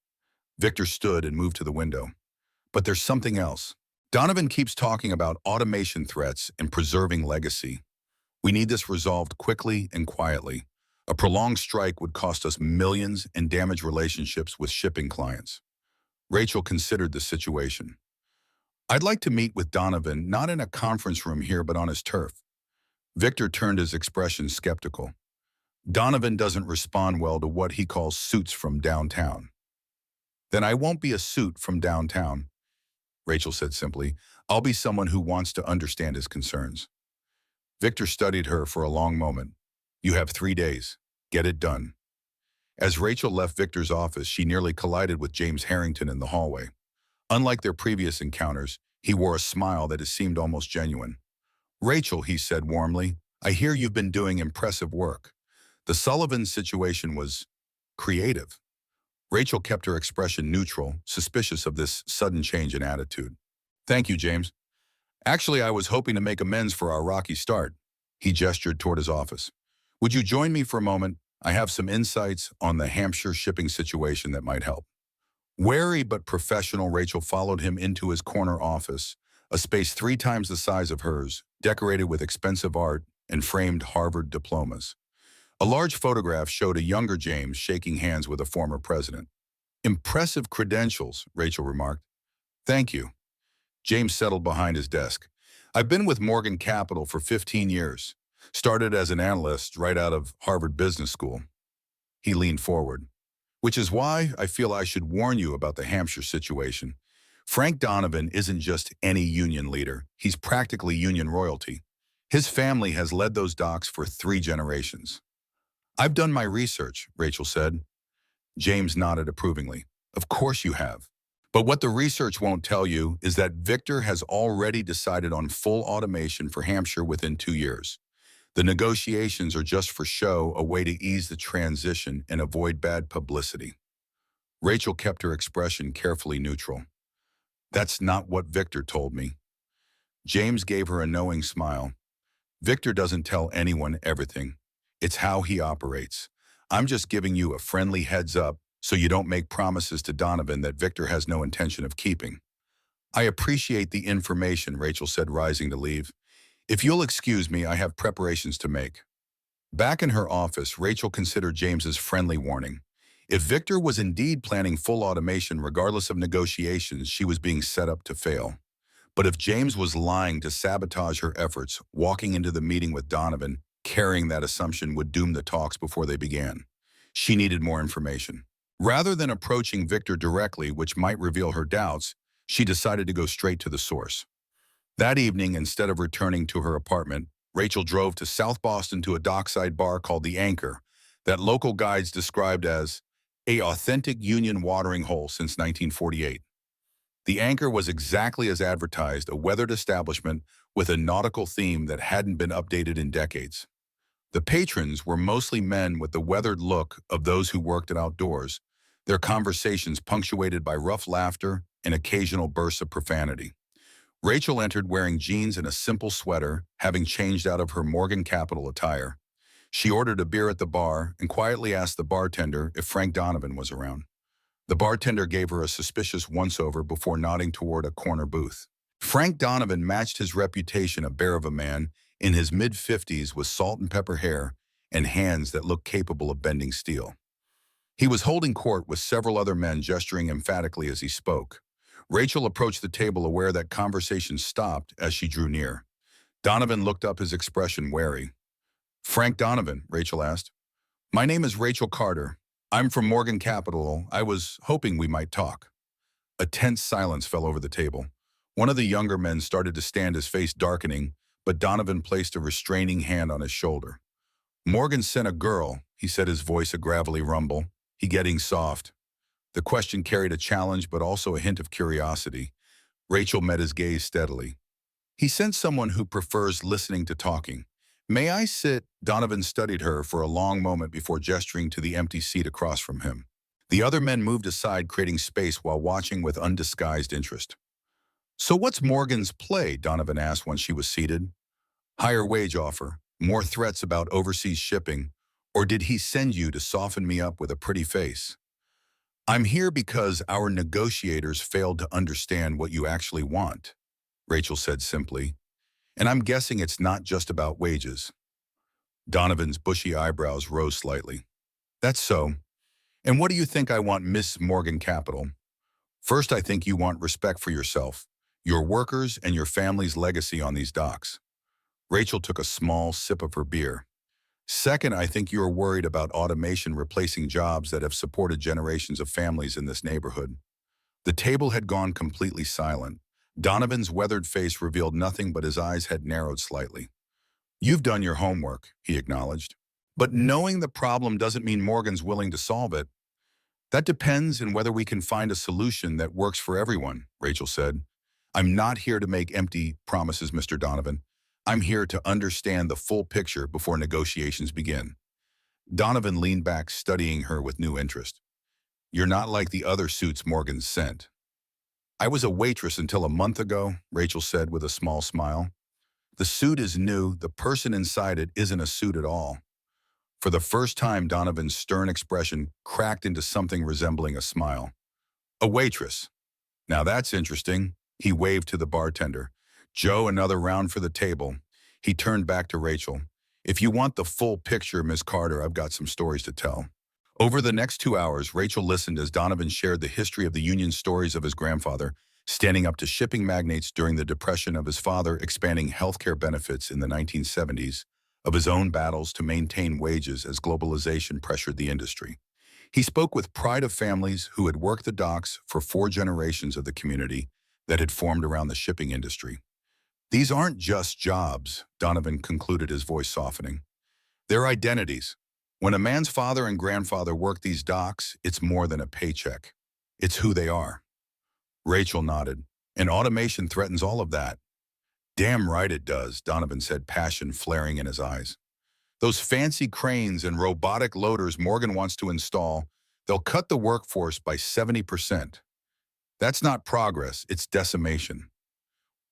Victor stood and moved to the window. But there's something else. Donovan keeps talking about automation threats and preserving legacy. We need this resolved quickly and quietly. A prolonged strike would cost us millions and damage relationships with shipping clients. Rachel considered the situation. I'd like to meet with Donovan, not in a conference room here, but on his turf. Victor turned his expression skeptical. Donovan doesn't respond well to what he calls suits from downtown. Then I won't be a suit from downtown, Rachel said simply. I'll be someone who wants to understand his concerns. Victor studied her for a long moment. You have 3 days. Get it done. As Rachel left Victor's office, she nearly collided with James Harrington in the hallway. Unlike their previous encounters, he wore a smile that seemed almost genuine. Rachel, he said warmly, I hear you've been doing impressive work. The Sullivan situation was creative. Rachel kept her expression neutral, suspicious of this sudden change in attitude. Thank you, James. Actually, I was hoping to make amends for our rocky start. He gestured toward his office. Would you join me for a moment? I have some insights on the Hampshire shipping situation that might help. Wary but professional, Rachel followed him into his corner office, a space 3 times the size of hers, decorated with expensive art and framed Harvard diplomas. A large photograph showed a younger James shaking hands with a former president. Impressive credentials, Rachel remarked. Thank you. James settled behind his desk. I've been with Morgan Capital for 15 years. Started as an analyst right out of Harvard Business School. He leaned forward. Which is why I feel I should warn you about the Hampshire situation. Frank Donovan isn't just any union leader. He's practically union royalty. His family has led those docks for 3 generations. I've done my research, Rachel said. James nodded approvingly. Of course you have. But what the research won't tell you is that Victor has already decided on full automation for Hampshire within 2 years. The negotiations are just for show, a way to ease the transition and avoid bad publicity. Rachel kept her expression carefully neutral. That's not what Victor told me. James gave her a knowing smile. Victor doesn't tell anyone everything. It's how he operates. I'm just giving you a friendly heads up so you don't make promises to Donovan that Victor has no intention of keeping. I appreciate the information, Rachel said, rising to leave. If you'll excuse me, I have preparations to make. Back in her office, Rachel considered James's friendly warning. If Victor was indeed planning full automation regardless of negotiations, she was being set up to fail. But if James was lying to sabotage her efforts, walking into the meeting with Donovan, carrying that assumption would doom the talks before they began. She needed more information. Rather than approaching Victor directly, which might reveal her doubts, she decided to go straight to the source. That evening, instead of returning to her apartment, Rachel drove to South Boston to a dockside bar called The Anchor, that local guides described as a authentic union watering hole since 1948. The Anchor was exactly as advertised, a weathered establishment with a nautical theme that hadn't been updated in decades. The patrons were mostly men with the weathered look of those who worked at outdoors, their conversations punctuated by rough laughter and occasional bursts of profanity. Rachel entered wearing jeans and a simple sweater, having changed out of her Morgan Capital attire. She ordered a beer at the bar and quietly asked the bartender if Frank Donovan was around. The bartender gave her a suspicious once-over before nodding toward a corner booth. Frank Donovan matched his reputation, a bear of a man, in his mid-50s with salt and pepper hair and hands that looked capable of bending steel. He was holding court with several other men, gesturing emphatically as he spoke. Rachel approached the table, aware that conversation stopped as she drew near. Donovan looked up, his expression wary. "Frank Donovan," Rachel asked. "My name is Rachel Carter. I'm from Morgan Capital. I was hoping we might talk." A tense silence fell over the table. One of the younger men started to stand, his face darkening, but Donovan placed a restraining hand on his shoulder. "Morgan sent a girl," he said, his voice a gravelly rumble. "He getting soft." The question carried a challenge but also a hint of curiosity. Rachel met his gaze steadily. "He sent someone who prefers listening to talking. May I sit?" Donovan studied her for a long moment before gesturing to the empty seat across from him. The other men moved aside, creating space while watching with undisguised interest. "So what's Morgan's play?" Donovan asked once she was seated. "Higher wage offer, more threats about overseas shipping, or did he send you to soften me up with a pretty face?" "I'm here because our negotiators failed to understand what you actually want," Rachel said simply. "And I'm guessing it's not just about wages." Donovan's bushy eyebrows rose slightly. "That's so. And what do you think I want, Miss Morgan Capital?" "First, I think you want respect for yourself, your workers, and your family's legacy on these docks." Rachel took a small sip of her beer. "Second, I think you are worried about automation replacing jobs that have supported generations of families in this neighborhood." The table had gone completely silent. Donovan's weathered face revealed nothing, but his eyes had narrowed slightly. "You've done your homework," he acknowledged. "But knowing the problem doesn't mean Morgan's willing to solve it." "That depends on whether we can find a solution that works for everyone," Rachel said. "I'm not here to make empty promises, Mr. Donovan. I'm here to understand the full picture before negotiations begin." Donovan leaned back, studying her with new interest. "You're not like the other suits Morgan sent." "I was a waitress until a month ago," Rachel said with a small smile. "The suit is new. The person inside it isn't a suit at all." For the first time, Donovan's stern expression cracked into something resembling a smile. "A waitress. Now that's interesting." He waved to the bartender. "Joe, another round for the table." He turned back to Rachel. "If you want the full picture, Miss Carter, I've got some stories to tell." Over the next 2 hours, Rachel listened as Donovan shared the history of the union, stories of his grandfather, standing up to shipping magnates during the depression of his father, expanding healthcare benefits in the 1970s, of his own battles to maintain wages as globalization pressured the industry. He spoke with pride of families who had worked the docks for 4 generations of the community that had formed around the shipping industry. These aren't just jobs, Donovan concluded, his voice softening. They're identities. When a man's father and grandfather work these docks, it's more than a paycheck. It's who they are. Rachel nodded. And automation threatens all of that. Damn right it does, Donovan said, passion flaring in his eyes. Those fancy cranes and robotic loaders Morgan wants to install, they'll cut the workforce by 70%. That's not progress, it's decimation.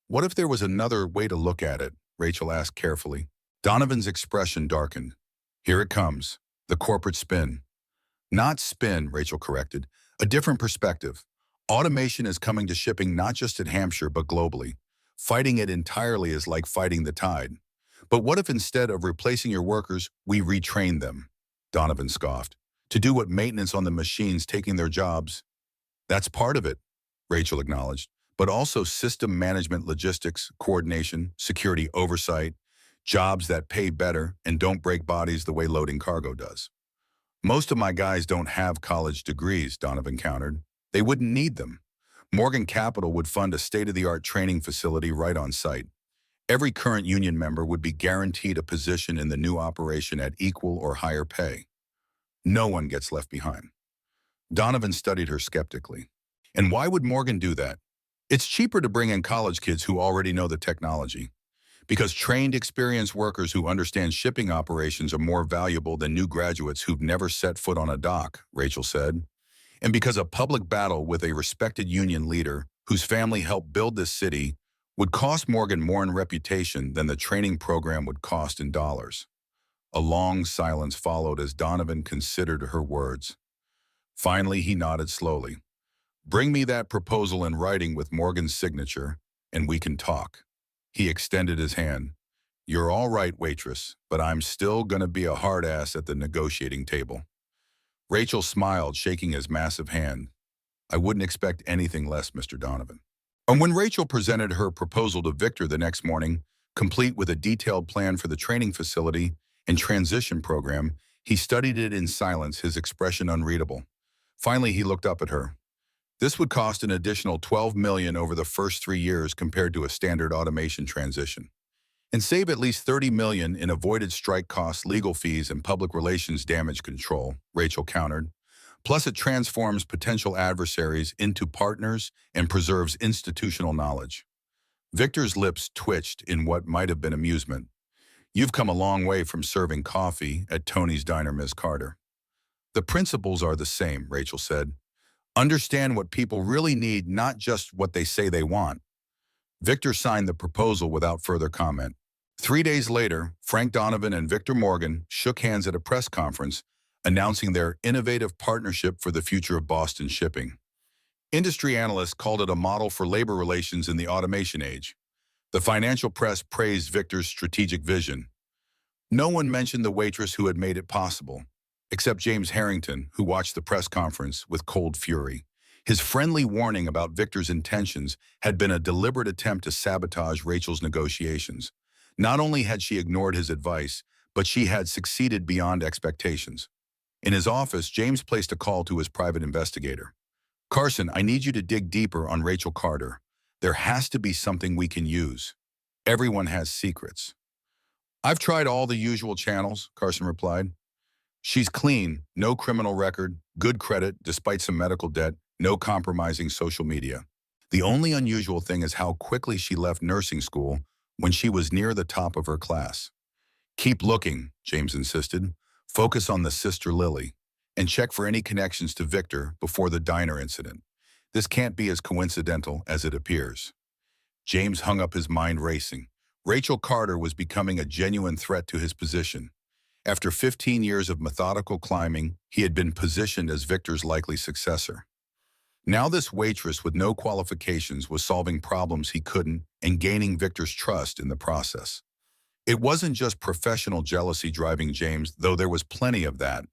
What if there was another way to look at it? Rachel asked carefully. Donovan's expression darkened. Here it comes, the corporate spin. Not spin, Rachel corrected, a different perspective. Automation is coming to shipping not just at Hampshire but globally. Fighting it entirely is like fighting the tide. But what if instead of replacing your workers, we retrain them? Donovan scoffed. To do what maintenance on the machines taking their jobs? That's part of it, Rachel acknowledged, but also system management, logistics, coordination, security oversight, jobs that pay better and don't break bodies the way loading cargo does. Most of my guys don't have college degrees, Donovan countered. They wouldn't need them. Morgan Capital would fund a state-of-the-art training facility right on site. Every current union member would be guaranteed a position in the new operation at equal or higher pay. No one gets left behind. Donovan studied her skeptically. And why would Morgan do that? It's cheaper to bring in college kids who already know the technology. Because trained, experienced workers who understand shipping operations are more valuable than new graduates who've never set foot on a dock, Rachel said. And because a public battle with a respected union leader whose family helped build this city would cost Morgan more in reputation than the training program would cost in dollars. A long silence followed as Donovan considered her words. Finally, he nodded slowly. Bring me that proposal in writing with Morgan's signature, and we can talk. He extended his hand. You're all right, waitress, but I'm still gonna be a hard ass at the negotiating table. Rachel smiled, shaking his massive hand. I wouldn't expect anything less, Mr. Donovan. And when Rachel presented her proposal to Victor the next morning, complete with a detailed plan for the training facility and transition program, he studied it in silence, his expression unreadable. Finally, he looked up at her. This would cost an additional $12 million over the first 3 years compared to a standard automation transition, and save at least $30 million in avoided strike costs, legal fees, and public relations damage control, Rachel countered. Plus, it transforms potential adversaries into partners and preserves institutional knowledge. Victor's lips twitched in what might have been amusement. You've come a long way from serving coffee at Tony's Diner, Miss Carter. The principles are the same, Rachel said. Understand what people really need, not just what they say they want. Victor signed the proposal without further comment. 3 days later, Frank Donovan and Victor Morgan shook hands at a press conference, announcing their innovative partnership for the future of Boston shipping. Industry analysts called it a model for labor relations in the automation age. The financial press praised Victor's strategic vision. No one mentioned the waitress who had made it possible, except James Harrington, who watched the press conference with cold fury. His friendly warning about Victor's intentions had been a deliberate attempt to sabotage Rachel's negotiations. Not only had she ignored his advice, but she had succeeded beyond expectations. In his office, James placed a call to his private investigator. Carson, I need you to dig deeper on Rachel Carter. There has to be something we can use. Everyone has secrets. I've tried all the usual channels, Carson replied. She's clean, no criminal record, good credit despite some medical debt, no compromising social media. The only unusual thing is how quickly she left nursing school when she was near the top of her class. Keep looking, James insisted. Focus on the sister Lily, and check for any connections to Victor before the diner incident. This can't be as coincidental as it appears. James hung up, his mind racing. Rachel Carter was becoming a genuine threat to his position. After 15 years of methodical climbing, he had been positioned as Victor's likely successor. Now this waitress with no qualifications was solving problems he couldn't and gaining Victor's trust in the process. It wasn't just professional jealousy driving James, though there was plenty of that.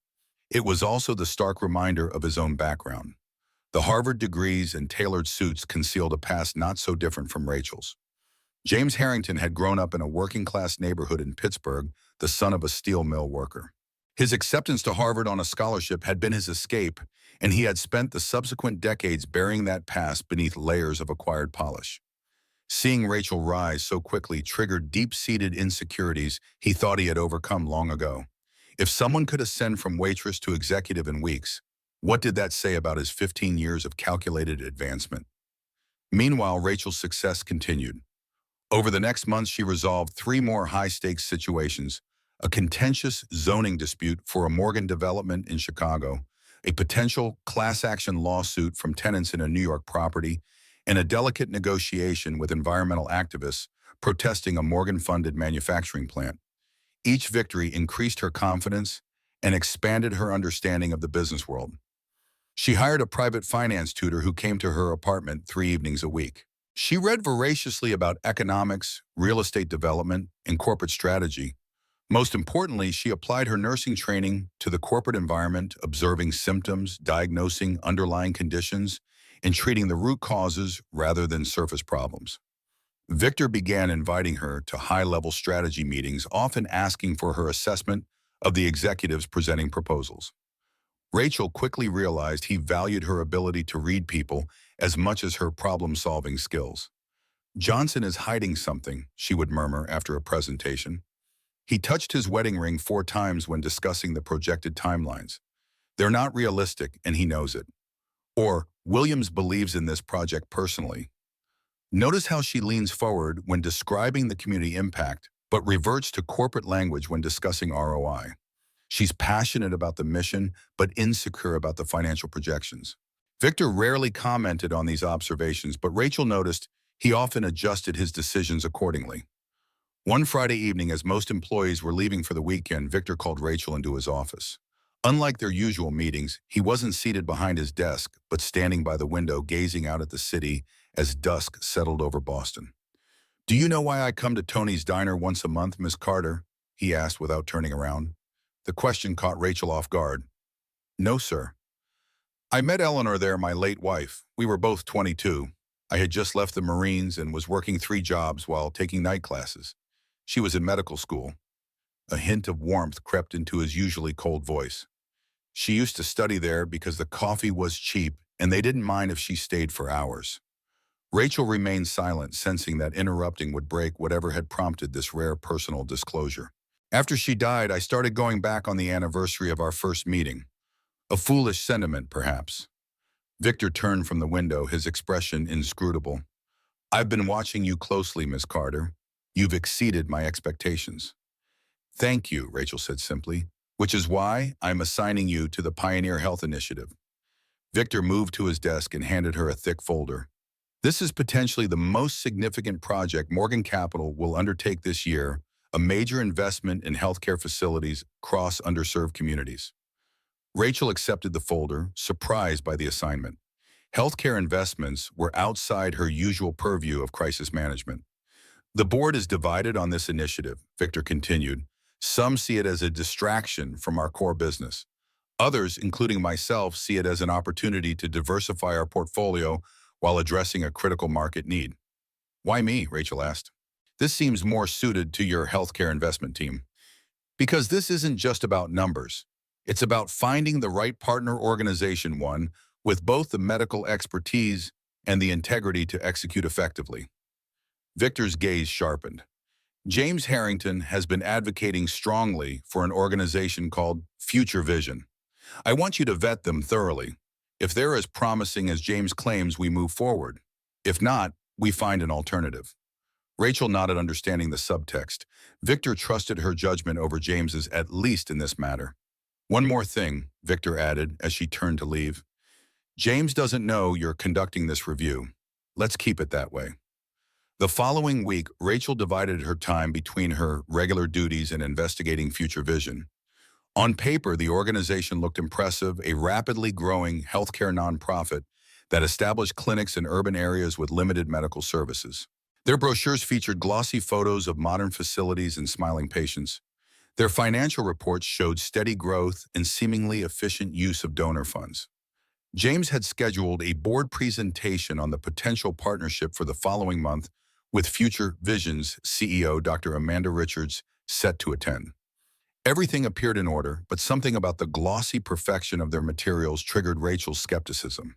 It was also the stark reminder of his own background. The Harvard degrees and tailored suits concealed a past not so different from Rachel's. James Harrington had grown up in a working-class neighborhood in Pittsburgh, the son of a steel mill worker. His acceptance to Harvard on a scholarship had been his escape, and he had spent the subsequent decades burying that past beneath layers of acquired polish. Seeing Rachel rise so quickly triggered deep-seated insecurities he thought he had overcome long ago. If someone could ascend from waitress to executive in weeks, what did that say about his 15 years of calculated advancement? Meanwhile, Rachel's success continued. Over the next month, she resolved three more high-stakes situations: a contentious zoning dispute for a Morgan development in Chicago, a potential class-action lawsuit from tenants in a New York property, and a delicate negotiation with environmental activists protesting a Morgan-funded manufacturing plant. Each victory increased her confidence and expanded her understanding of the business world. She hired a private finance tutor who came to her apartment 3 evenings a week. She read voraciously about economics, real estate development, and corporate strategy. Most importantly, she applied her nursing training to the corporate environment, observing symptoms, diagnosing underlying conditions, and treating the root causes rather than surface problems. Victor began inviting her to high-level strategy meetings, often asking for her assessment of the executives presenting proposals. Rachel quickly realized he valued her ability to read people as much as her problem-solving skills. "Johnson is hiding something," she would murmur after a presentation. "He touched his wedding ring 4 times when discussing the projected timelines. They're not realistic, and he knows it." Or, "Williams believes in this project personally." Notice how she leans forward when describing the community impact, but reverts to corporate language when discussing ROI. She's passionate about the mission, but insecure about the financial projections. Victor rarely commented on these observations, but Rachel noticed he often adjusted his decisions accordingly. One Friday evening, as most employees were leaving for the weekend, Victor called Rachel into his office. Unlike their usual meetings, he wasn't seated behind his desk, but standing by the window gazing out at the city as dusk settled over Boston. "Do you know why I come to Tony's Diner once a month, Miss Carter?" he asked without turning around. The question caught Rachel off guard. "No, sir. I met Eleanor there, my late wife. We were both 22. I had just left the Marines and was working 3 jobs while taking night classes. She was in medical school." A hint of warmth crept into his usually cold voice. "She used to study there because the coffee was cheap and they didn't mind if she stayed for hours." Rachel remained silent, sensing that interrupting would break whatever had prompted this rare personal disclosure. "After she died, I started going back on the anniversary of our first meeting. A foolish sentiment, perhaps." Victor turned from the window, his expression inscrutable. "I've been watching you closely, Miss Carter. You've exceeded my expectations." "Thank you," Rachel said simply, "which is why I'm assigning you to the Pioneer Health Initiative." Victor moved to his desk and handed her a thick folder. "This is potentially the most significant project Morgan Capital will undertake this year, a major investment in healthcare facilities across underserved communities." Rachel accepted the folder, surprised by the assignment. Healthcare investments were outside her usual purview of crisis management. "The board is divided on this initiative," Victor continued. "Some see it as a distraction from our core business. Others, including myself, see it as an opportunity to diversify our portfolio while addressing a critical market need." "Why me?" Rachel asked. "This seems more suited to your healthcare investment team." "Because this isn't just about numbers. It's about finding the right partner organization, one with both the medical expertise and the integrity to execute effectively." Victor's gaze sharpened. "James Harrington has been advocating strongly for an organization called Future Vision. I want you to vet them thoroughly. If they're as promising as James claims, we move forward. If not, we find an alternative." Rachel nodded, understanding the subtext. Victor trusted her judgment over James's, at least in this matter. "One more thing," Victor added as she turned to leave. "James doesn't know you're conducting this review. Let's keep it that way." The following week, Rachel divided her time between her regular duties and investigating Future Vision. On paper, the organization looked impressive, a rapidly growing healthcare nonprofit that established clinics in urban areas with limited medical services. Their brochures featured glossy photos of modern facilities and smiling patients. Their financial reports showed steady growth and seemingly efficient use of donor funds. James had scheduled a board presentation on the potential partnership for the following month, with Future Vision's CEO, Dr. Amanda Richards, set to attend. Everything appeared in order, but something about the glossy perfection of their materials triggered Rachel's skepticism.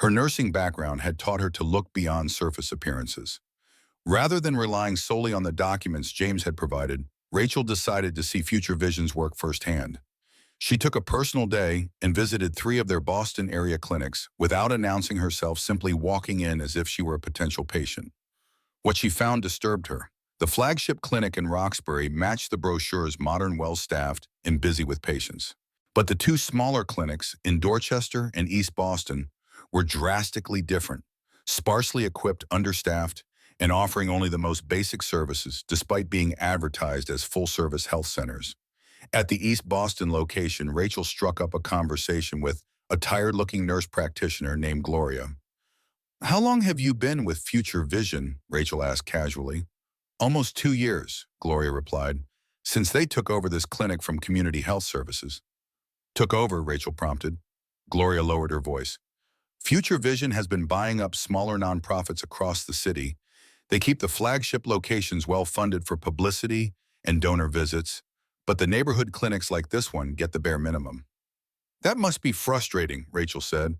Her nursing background had taught her to look beyond surface appearances. Rather than relying solely on the documents James had provided, Rachel decided to see Future Vision's work firsthand. She took a personal day and visited 3 of their Boston area clinics without announcing herself, simply walking in as if she were a potential patient. What she found disturbed her. The flagship clinic in Roxbury matched the brochure's modern, well-staffed, and busy with patients. But the 2 smaller clinics in Dorchester and East Boston were drastically different, sparsely equipped, understaffed, and offering only the most basic services despite being advertised as full-service health centers. At the East Boston location, Rachel struck up a conversation with a tired-looking nurse practitioner named Gloria. "How long have you been with Future Vision?" Rachel asked casually. "Almost 2 years," Gloria replied, "since they took over this clinic from Community Health Services." "Took over," Rachel prompted. Gloria lowered her voice. "Future Vision has been buying up smaller nonprofits across the city. They keep the flagship locations well-funded for publicity and donor visits, but the neighborhood clinics like this one get the bare minimum." "That must be frustrating," Rachel said.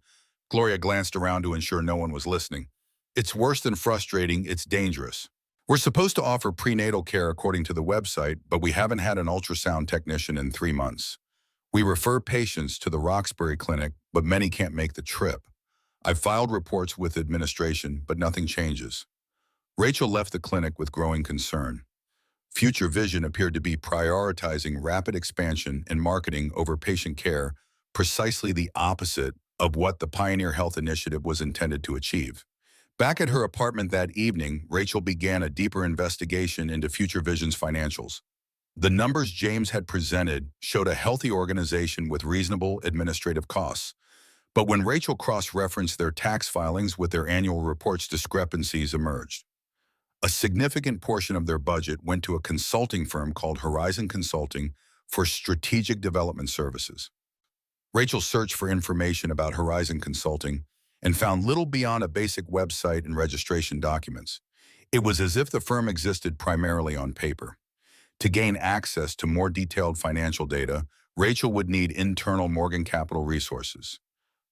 Gloria glanced around to ensure no one was listening. "It's worse than frustrating, it's dangerous. We're supposed to offer prenatal care according to the website, but we haven't had an ultrasound technician in 3 months. We refer patients to the Roxbury clinic, but many can't make the trip. I've filed reports with administration, but nothing changes." Rachel left the clinic with growing concern. Future Vision appeared to be prioritizing rapid expansion and marketing over patient care, precisely the opposite of what the Pioneer Health Initiative was intended to achieve. Back at her apartment that evening, Rachel began a deeper investigation into Future Vision's financials. The numbers James had presented showed a healthy organization with reasonable administrative costs. But when Rachel cross-referenced their tax filings with their annual reports, discrepancies emerged. A significant portion of their budget went to a consulting firm called Horizon Consulting for strategic development services. Rachel searched for information about Horizon Consulting and found little beyond a basic website and registration documents. It was as if the firm existed primarily on paper. To gain access to more detailed financial data, Rachel would need internal Morgan Capital resources.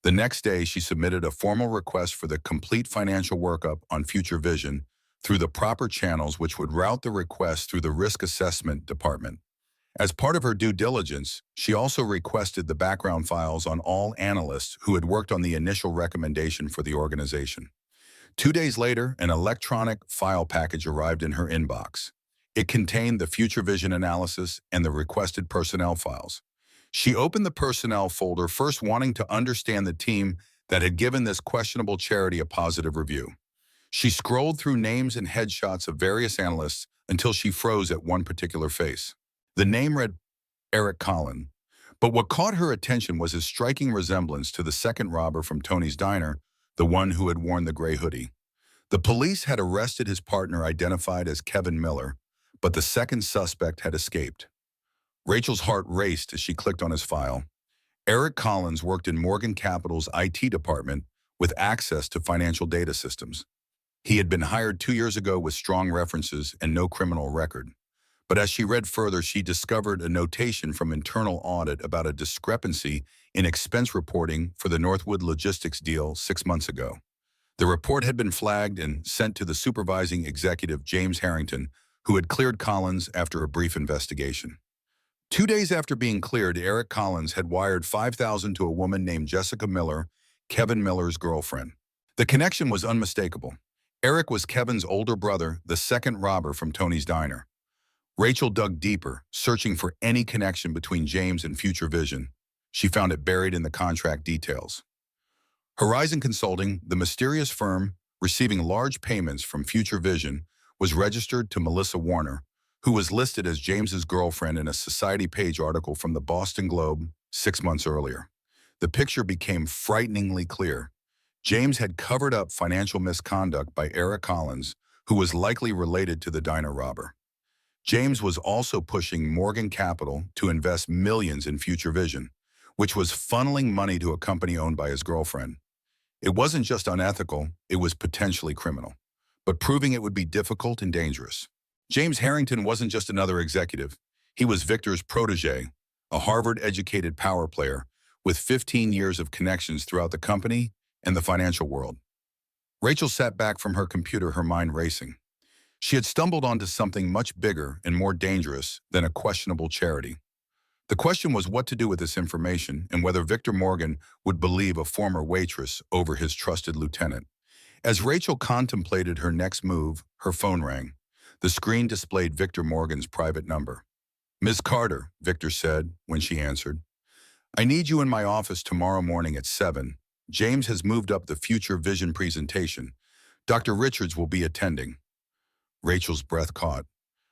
The next day, she submitted a formal request for the complete financial workup on Future Vision through the proper channels, which would route the request through the risk assessment department. As part of her due diligence, she also requested the background files on all analysts who had worked on the initial recommendation for the organization. 2 days later, an electronic file package arrived in her inbox. It contained the Future Vision analysis and the requested personnel files. She opened the personnel folder, first wanting to understand the team that had given this questionable charity a positive review. She scrolled through names and headshots of various analysts until she froze at one particular face. The name read Eric Collin, but what caught her attention was his striking resemblance to the second robber from Tony's Diner, the one who had worn the gray hoodie. The police had arrested his partner, identified as Kevin Miller, but the second suspect had escaped. Rachel's heart raced as she clicked on his file. Eric Collins worked in Morgan Capital's IT department with access to financial data systems. He had been hired 2 years ago with strong references and no criminal record. But as she read further, she discovered a notation from internal audit about a discrepancy in expense reporting for the Northwood Logistics deal 6 months ago. The report had been flagged and sent to the supervising executive, James Harrington, who had cleared Collins after a brief investigation. 2 days after being cleared, Eric Collins had wired $5,000 to a woman named Jessica Miller, Kevin Miller's girlfriend. The connection was unmistakable. Eric was Kevin's older brother, the second robber from Tony's Diner. Rachel dug deeper, searching for any connection between James and Future Vision. She found it buried in the contract details. Horizon Consulting, the mysterious firm receiving large payments from Future Vision, was registered to Melissa Warner, who was listed as James's girlfriend in a Society Page article from the Boston Globe 6 months earlier. The picture became frighteningly clear. James had covered up financial misconduct by Eric Collins, who was likely related to the diner robber. James was also pushing Morgan Capital to invest millions in Future Vision, which was funneling money to a company owned by his girlfriend. It wasn't just unethical, it was potentially criminal, but proving it would be difficult and dangerous. James Harrington wasn't just another executive. He was Victor's protege, a Harvard-educated power player with 15 years of connections throughout the company and the financial world. Rachel sat back from her computer, her mind racing. She had stumbled onto something much bigger and more dangerous than a questionable charity. The question was what to do with this information and whether Victor Morgan would believe a former waitress over his trusted lieutenant. As Rachel contemplated her next move, her phone rang. The screen displayed Victor Morgan's private number. "Ms. Carter," Victor said when she answered. "I need you in my office tomorrow morning at 7. James has moved up the Future Vision presentation. Dr. Richards will be attending." Rachel's breath caught.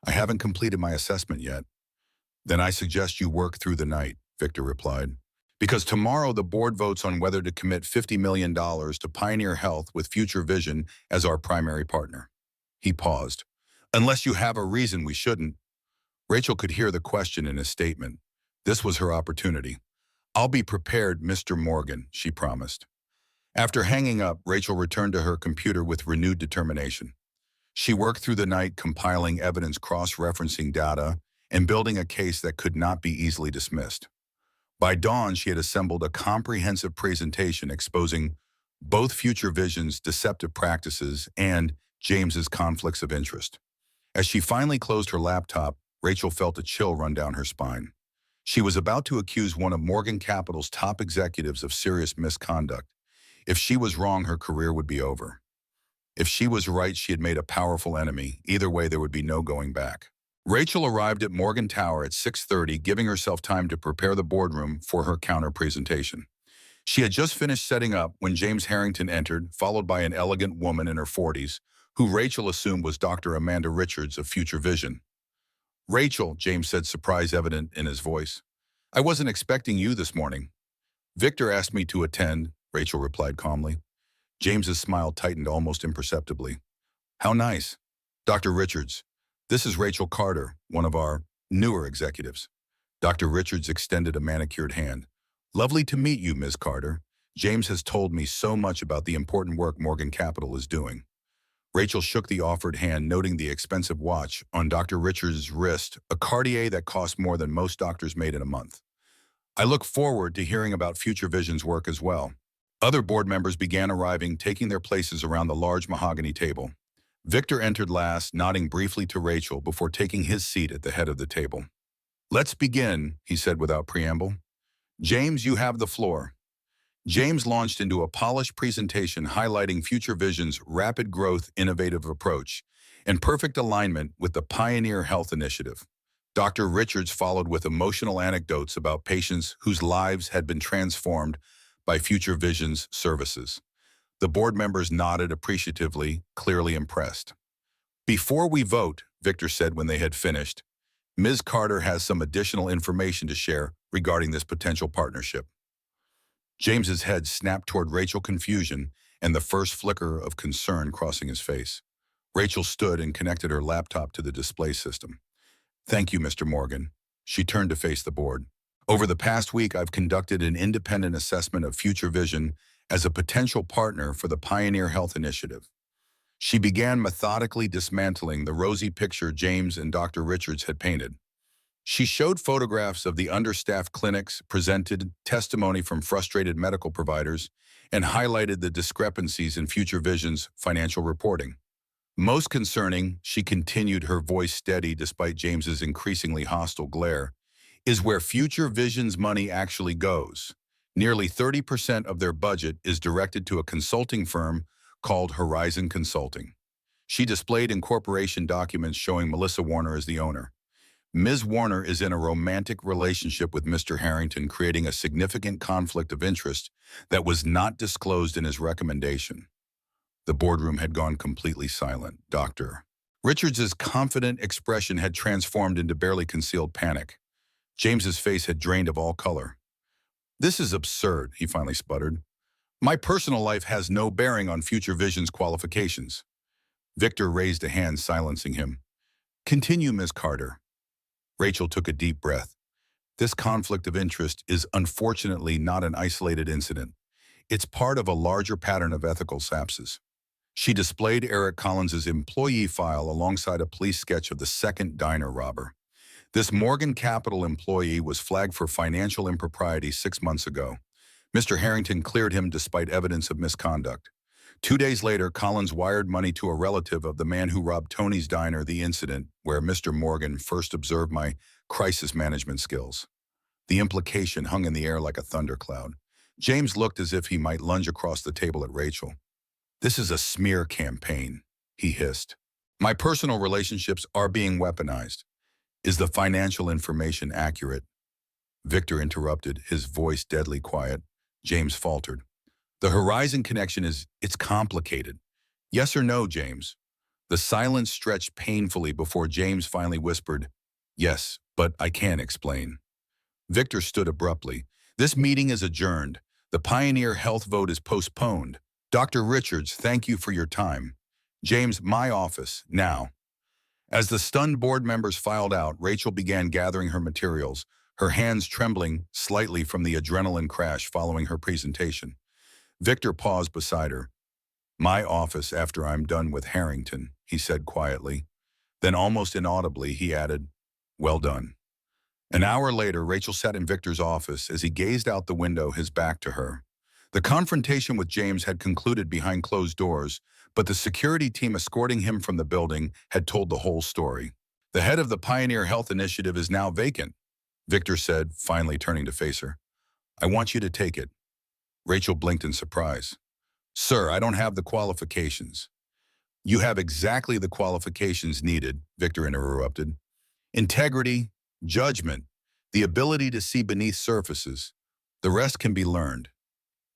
"I haven't completed my assessment yet." "Then I suggest you work through the night," Victor replied. "Because tomorrow the board votes on whether to commit $50 million to Pioneer Health with Future Vision as our primary partner." He paused. "Unless you have a reason we shouldn't." Rachel could hear the question in his statement. This was her opportunity. "I'll be prepared, Mr. Morgan," she promised. After hanging up, Rachel returned to her computer with renewed determination. She worked through the night compiling evidence, cross-referencing data, and building a case that could not be easily dismissed. By dawn, she had assembled a comprehensive presentation exposing both Future Vision's deceptive practices and James's conflicts of interest. As she finally closed her laptop, Rachel felt a chill run down her spine. She was about to accuse one of Morgan Capital's top executives of serious misconduct. If she was wrong, her career would be over. If she was right, she had made a powerful enemy. Either way, there would be no going back. Rachel arrived at Morgan Tower at 6:30, giving herself time to prepare the boardroom for her counter-presentation. She had just finished setting up when James Harrington entered, followed by an elegant woman in her 40s, who Rachel assumed was Dr. Amanda Richards of Future Vision. "Rachel," James said, surprise evident in his voice. "I wasn't expecting you this morning." "Victor asked me to attend," Rachel replied calmly. James's smile tightened almost imperceptibly. "How nice. Dr. Richards, this is Rachel Carter, one of our newer executives." Dr. Richards extended a manicured hand. "Lovely to meet you, Ms. Carter. James has told me so much about the important work Morgan Capital is doing." Rachel shook the offered hand, noting the expensive watch on Dr. Richards' wrist, a Cartier that cost more than most doctors made in a month. "I look forward to hearing about Future Vision's work as well." Other board members began arriving, taking their places around the large mahogany table. Victor entered last, nodding briefly to Rachel before taking his seat at the head of the table. "Let's begin," he said without preamble. "James, you have the floor." James launched into a polished presentation highlighting Future Vision's rapid growth, innovative approach, in perfect alignment with the Pioneer Health Initiative. Dr. Richards followed with emotional anecdotes about patients whose lives had been transformed by Future Vision's services. The board members nodded appreciatively, clearly impressed. "Before we vote," Victor said when they had finished, "Ms. Carter has some additional information to share regarding this potential partnership." James's head snapped toward Rachel, confusion and the first flicker of concern crossing his face. Rachel stood and connected her laptop to the display system. "Thank you, Mr. Morgan." She turned to face the board. "Over the past week, I've conducted an independent assessment of Future Vision as a potential partner for the Pioneer Health Initiative." She began methodically dismantling the rosy picture James and Dr. Richards had painted. She showed photographs of the understaffed clinics, presented testimony from frustrated medical providers, and highlighted the discrepancies in Future Vision's financial reporting. Most concerning, she continued, her voice steady despite James's increasingly hostile glare, is where Future Vision's money actually goes. Nearly 30% of their budget is directed to a consulting firm called Horizon Consulting. She displayed incorporation documents showing Melissa Warner as the owner. Ms. Warner is in a romantic relationship with Mr. Harrington, creating a significant conflict of interest that was not disclosed in his recommendation. The boardroom had gone completely silent. Dr. Richards's confident expression had transformed into barely concealed panic. James's face had drained of all color. "This is absurd," he finally sputtered. "My personal life has no bearing on Future Vision's qualifications." Victor raised a hand, silencing him. "Continue, Ms. Carter." Rachel took a deep breath. This conflict of interest is unfortunately not an isolated incident. It's part of a larger pattern of ethical lapses. She displayed Eric Collins's employee file alongside a police sketch of the second diner robber. This Morgan Capital employee was flagged for financial impropriety 6 months ago. Mr. Harrington cleared him despite evidence of misconduct. 2 days later, Collins wired money to a relative of the man who robbed Tony's diner, the incident where Mr. Morgan first observed my crisis management skills. The implication hung in the air like a thundercloud. James looked as if he might lunge across the table at Rachel. "This is a smear campaign," he hissed. "My personal relationships are being weaponized. Is the financial information accurate?" Victor interrupted, his voice deadly quiet. James faltered. "The horizon connection it's complicated. Yes or no, James?" The silence stretched painfully before James finally whispered, "Yes, but I can't explain." Victor stood abruptly. "This meeting is adjourned. The Pioneer Health vote is postponed. Dr. Richards, thank you for your time. James, my office, now." As the stunned board members filed out, Rachel began gathering her materials, her hands trembling slightly from the adrenaline crash following her presentation. Victor paused beside her. "My office after I'm done with Harrington," he said quietly. Then almost inaudibly, he added, "Well done." An hour later, Rachel sat in Victor's office as he gazed out the window, his back to her. The confrontation with James had concluded behind closed doors, but the security team escorting him from the building had told the whole story. "The head of the Pioneer Health Initiative is now vacant," Victor said, finally turning to face her. "I want you to take it." Rachel blinked in surprise. "Sir, I don't have the qualifications." "You have exactly the qualifications needed," Victor interrupted. "Integrity, judgment, the ability to see beneath surfaces. The rest can be learned."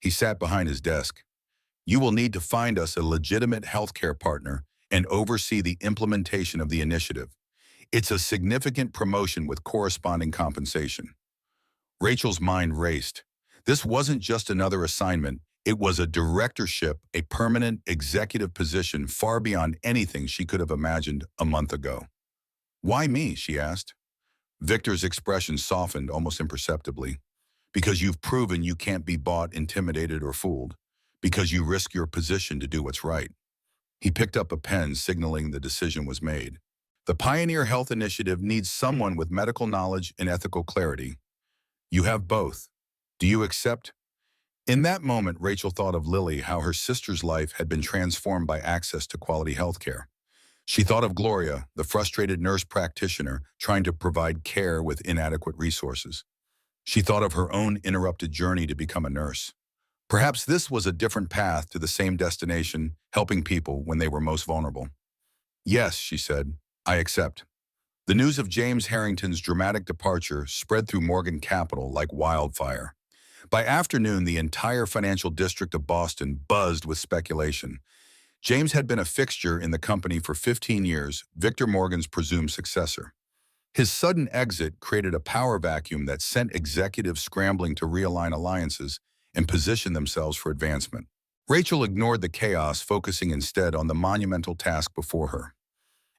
He sat behind his desk. "You will need to find us a legitimate healthcare partner and oversee the implementation of the initiative. It's a significant promotion with corresponding compensation." Rachel's mind raced. This wasn't just another assignment. It was a directorship, a permanent executive position far beyond anything she could have imagined a month ago. "Why me?" she asked. Victor's expression softened almost imperceptibly. "Because you've proven you can't be bought, intimidated, or fooled. Because you risk your position to do what's right." He picked up a pen, signaling the decision was made. "The Pioneer Health Initiative needs someone with medical knowledge and ethical clarity. You have both. Do you accept?" In that moment, Rachel thought of Lily, how her sister's life had been transformed by access to quality health care. She thought of Gloria, the frustrated nurse practitioner trying to provide care with inadequate resources. She thought of her own interrupted journey to become a nurse. Perhaps this was a different path to the same destination, helping people when they were most vulnerable. "Yes," she said, "I accept." The news of James Harrington's dramatic departure spread through Morgan Capital like wildfire. By afternoon, the entire financial district of Boston buzzed with speculation. James had been a fixture in the company for 15 years, Victor Morgan's presumed successor. His sudden exit created a power vacuum that sent executives scrambling to realign alliances and position themselves for advancement. Rachel ignored the chaos, focusing instead on the monumental task before her.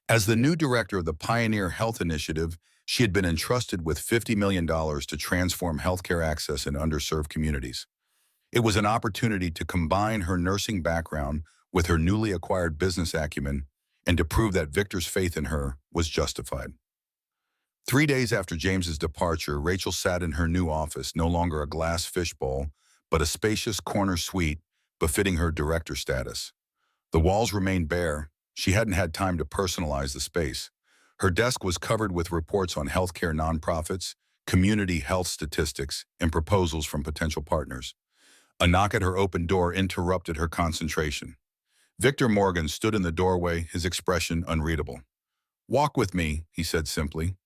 As the new director of the Pioneer Health Initiative, she had been entrusted with $50 million to transform healthcare access in underserved communities. It was an opportunity to combine her nursing background with her newly acquired business acumen and to prove that Victor's faith in her was justified. 3 days after James's departure, Rachel sat in her new office, no longer a glass fishbowl, but a spacious corner suite befitting her director status. The walls remained bare. She hadn't had time to personalize the space. Her desk was covered with reports on healthcare nonprofits, community health statistics, and proposals from potential partners. A knock at her open door interrupted her concentration. Victor Morgan stood in the doorway, his expression unreadable. "Walk with me," he said simply.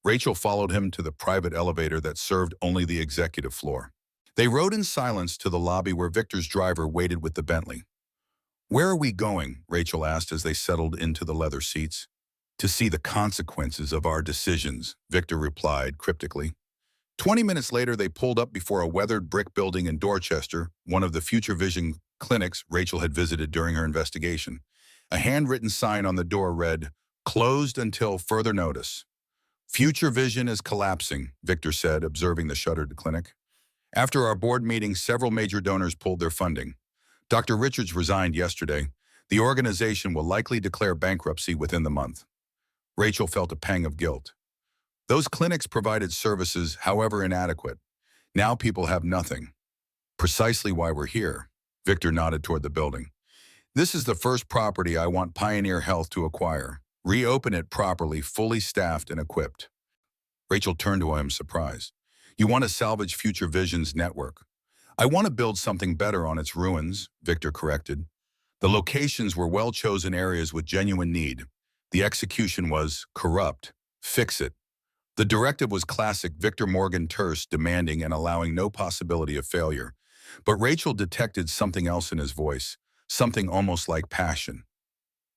Rachel followed him to the private elevator that served only the executive floor. They rode in silence to the lobby where Victor's driver waited with the Bentley. "Where are we going?" Rachel asked as they settled into the leather seats. "To see the consequences of our decisions," Victor replied cryptically. 20 minutes later, they pulled up before a weathered brick building in Dorchester, one of the Future Vision clinics Rachel had visited during her investigation. A handwritten sign on the door read, "Closed until further notice." Future vision is collapsing, Victor said, observing the shuttered clinic. After our board meeting, several major donors pulled their funding. Dr. Richards resigned yesterday. The organization will likely declare bankruptcy within the month. Rachel felt a pang of guilt. Those clinics provided services, however inadequate. Now people have nothing. Precisely why we're here. Victor nodded toward the building. This is the first property I want Pioneer Health to acquire. Reopen it properly, fully staffed and equipped. Rachel turned to him, surprised. You want to salvage Future Vision's network? I want to build something better on its ruins, Victor corrected. The locations were well-chosen areas with genuine need. The execution was corrupt. Fix it. The directive was classic Victor Morgan terse, demanding and allowing no possibility of failure. But Rachel detected something else in his voice, something almost like passion.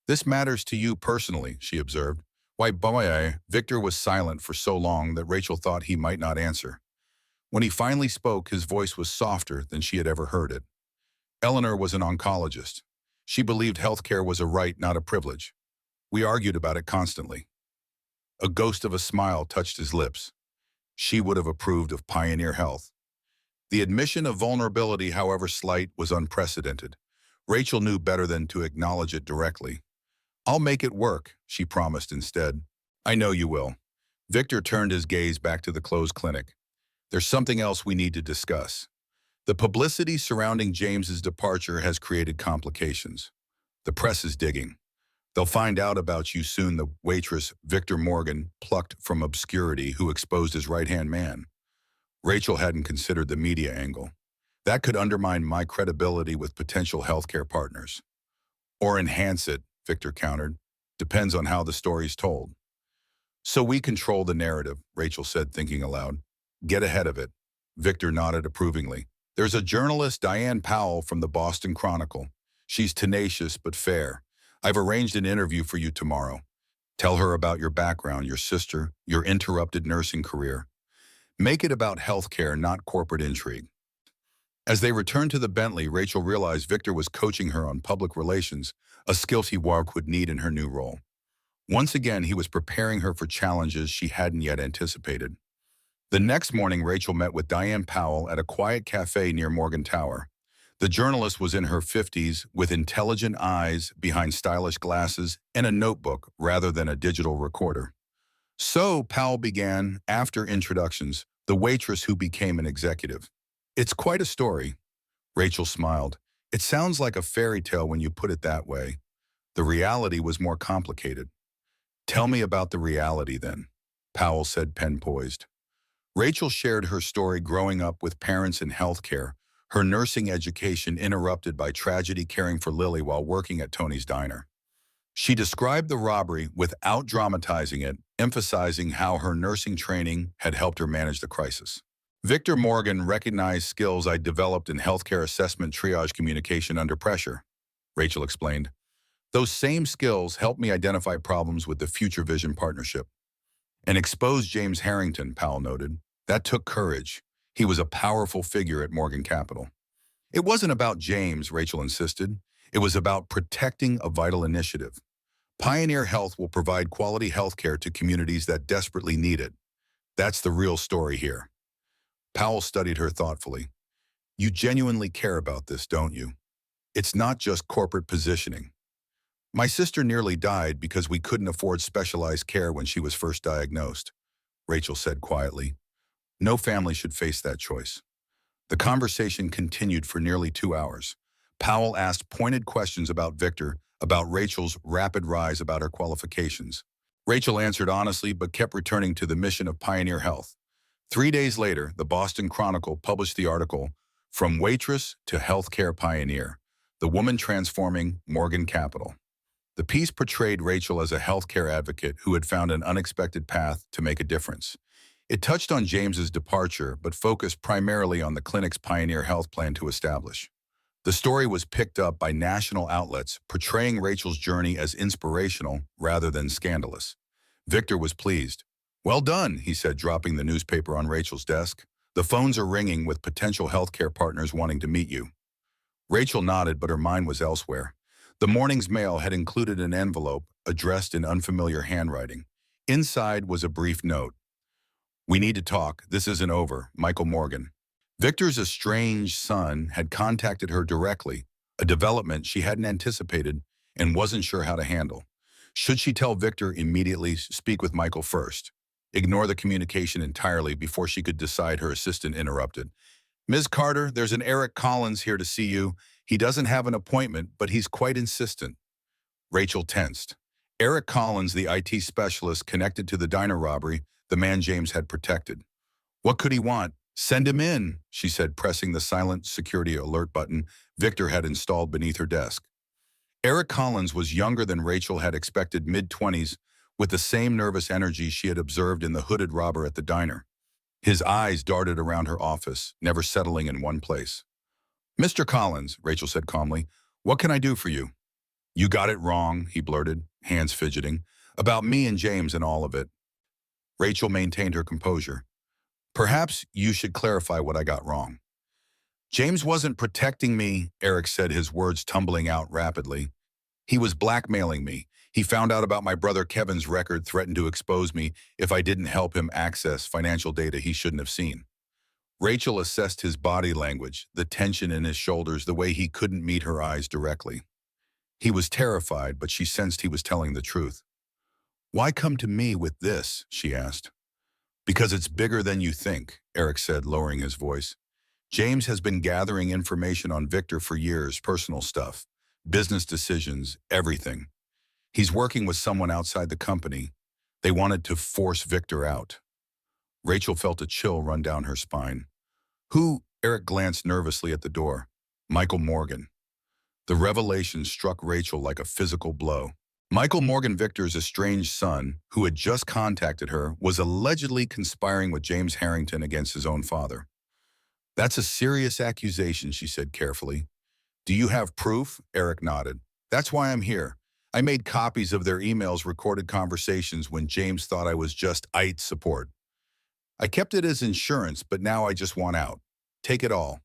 This matters to you personally, she observed. Why, boy, Victor was silent for so long that Rachel thought he might not answer. When he finally spoke, his voice was softer than she had ever heard it. Eleanor was an oncologist. She believed healthcare was a right, not a privilege. We argued about it constantly. A ghost of a smile touched his lips. She would have approved of Pioneer Health. The admission of vulnerability, however slight, was unprecedented. Rachel knew better than to acknowledge it directly. I'll make it work, she promised instead. I know you will. Victor turned his gaze back to the closed clinic. There's something else we need to discuss. The publicity surrounding James's departure has created complications. The press is digging. They'll find out about you soon, the waitress Victor Morgan plucked from obscurity who exposed his right-hand man. Rachel hadn't considered the media angle. That could undermine my credibility with potential healthcare partners. Or enhance it, Victor countered. Depends on how the story's told. So we control the narrative, Rachel said, thinking aloud. Get ahead of it. Victor nodded approvingly. There's a journalist, Diane Powell, from the Boston Chronicle. She's tenacious but fair. I've arranged an interview for you tomorrow. Tell her about your background, your sister, your interrupted nursing career. Make it about healthcare, not corporate intrigue. As they returned to the Bentley, Rachel realized Victor was coaching her on public relations, a skill she would need in her new role. Once again, he was preparing her for challenges she hadn't yet anticipated. The next morning, Rachel met with Diane Powell at a quiet cafe near Morgan Tower. The journalist was in her 50s, with intelligent eyes behind stylish glasses and a notebook rather than a digital recorder. So, Powell began, after introductions, the waitress who became an executive. It's quite a story. Rachel smiled. It sounds like a fairy tale when you put it that way. The reality was more complicated. Tell me about the reality then, Powell said, pen poised. Rachel shared her story growing up with parents in healthcare, her nursing education interrupted by tragedy caring for Lily while working at Tony's diner. She described the robbery without dramatizing it, emphasizing how her nursing training had helped her manage the crisis. Victor Morgan recognized skills I developed in healthcare assessment triage communication under pressure, Rachel explained. Those same skills helped me identify problems with the Future Vision partnership. And expose James Harrington, Powell noted. That took courage. He was a powerful figure at Morgan Capital. It wasn't about James, Rachel insisted. It was about protecting a vital initiative. Pioneer Health will provide quality healthcare to communities that desperately need it. That's the real story here. Powell studied her thoughtfully. You genuinely care about this, don't you? It's not just corporate positioning. My sister nearly died because we couldn't afford specialized care when she was first diagnosed, Rachel said quietly. No family should face that choice. The conversation continued for nearly 2 hours. Powell asked pointed questions about Victor, about Rachel's rapid rise, about her qualifications. Rachel answered honestly but kept returning to the mission of Pioneer Health. 3 days later, the Boston Chronicle published the article, From Waitress to Healthcare Pioneer, the Woman Transforming Morgan Capital. The piece portrayed Rachel as a healthcare advocate who had found an unexpected path to make a difference. It touched on James's departure, but focused primarily on the clinic's Pioneer Health plan to establish. The story was picked up by national outlets, portraying Rachel's journey as inspirational rather than scandalous. Victor was pleased. Well done, he said, dropping the newspaper on Rachel's desk. The phones are ringing with potential healthcare partners wanting to meet you. Rachel nodded, but her mind was elsewhere. The morning's mail had included an envelope addressed in unfamiliar handwriting. Inside was a brief note. "We need to talk. This isn't over. Michael Morgan." Victor's estranged son had contacted her directly, a development she hadn't anticipated and wasn't sure how to handle. Should she tell Victor immediately, speak with Michael first? Ignore the communication entirely before she could decide? Her assistant interrupted. "Ms. Carter, there's an Eric Collins here to see you. He doesn't have an appointment, but he's quite insistent." Rachel tensed. Eric Collins, the IT specialist connected to the diner robbery, the man James had protected. "What could he want?" "Send him in," she said, pressing the silent security alert button Victor had installed beneath her desk. Eric Collins was younger than Rachel had expected, mid-20s, with the same nervous energy she had observed in the hooded robber at the diner. His eyes darted around her office, never settling in one place. "Mr. Collins," Rachel said calmly, "what can I do for you?" "You got it wrong," he blurted, hands fidgeting, "about me and James and all of it." Rachel maintained her composure. "Perhaps you should clarify what I got wrong." "James wasn't protecting me," Eric said, his words tumbling out rapidly. "He was blackmailing me. He found out about my brother Kevin's record, threatened to expose me if I didn't help him access financial data he shouldn't have seen." Rachel assessed his body language, the tension in his shoulders, the way he couldn't meet her eyes directly. He was terrified, but she sensed he was telling the truth. "Why come to me with this?" she asked. "Because it's bigger than you think," Eric said, lowering his voice. "James has been gathering information on Victor for years, personal stuff, business decisions, everything. He's working with someone outside the company. They wanted to force Victor out." Rachel felt a chill run down her spine. "Who?" Eric glanced nervously at the door. "Michael Morgan." The revelation struck Rachel like a physical blow. Michael Morgan, Victor's estranged son, who had just contacted her, was allegedly conspiring with James Harrington against his own father. "That's a serious accusation," she said carefully. "Do you have proof?" Eric nodded. "That's why I'm here. I made copies of their emails, recorded conversations when James thought I was just IT support. I kept it as insurance, but now I just want out. Take it all."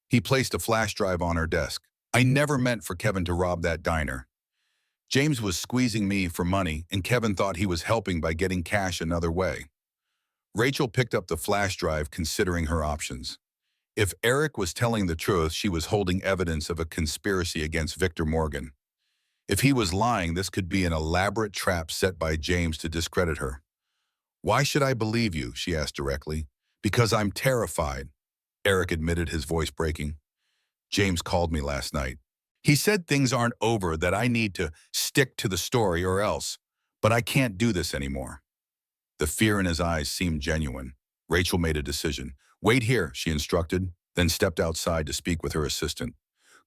He placed a flash drive on her desk. "I never meant for Kevin to rob that diner. James was squeezing me for money, and Kevin thought he was helping by getting cash another way." Rachel picked up the flash drive, considering her options. If Eric was telling the truth, she was holding evidence of a conspiracy against Victor Morgan. If he was lying, this could be an elaborate trap set by James to discredit her. "Why should I believe you?" she asked directly. "Because I'm terrified," Eric admitted, his voice breaking. "James called me last night. He said things aren't over, that I need to stick to the story or else, but I can't do this anymore." The fear in his eyes seemed genuine. Rachel made a decision. "Wait here," she instructed, then stepped outside to speak with her assistant.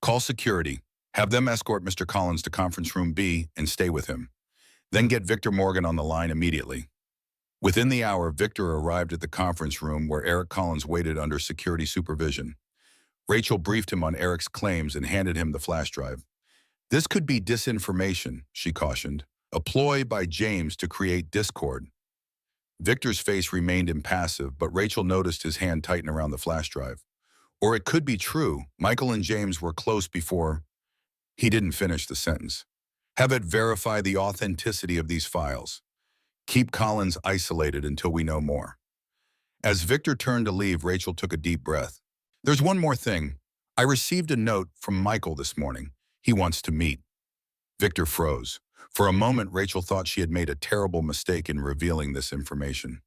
"Call security. Have them escort Mr. Collins to conference room B and stay with him. Then get Victor Morgan on the line immediately." Within the hour, Victor arrived at the conference room where Eric Collins waited under security supervision. Rachel briefed him on Eric's claims and handed him the flash drive. "This could be disinformation," she cautioned, "a ploy by James to create discord." Victor's face remained impassive, but Rachel noticed his hand tighten around the flash drive. "Or it could be true. Michael and James were close before—" He didn't finish the sentence. "Have it verify the authenticity of these files. Keep Collins isolated until we know more." As Victor turned to leave, Rachel took a deep breath. "There's one more thing. I received a note from Michael this morning. He wants to meet." Victor froze. For a moment, Rachel thought she had made a terrible mistake in revealing this information.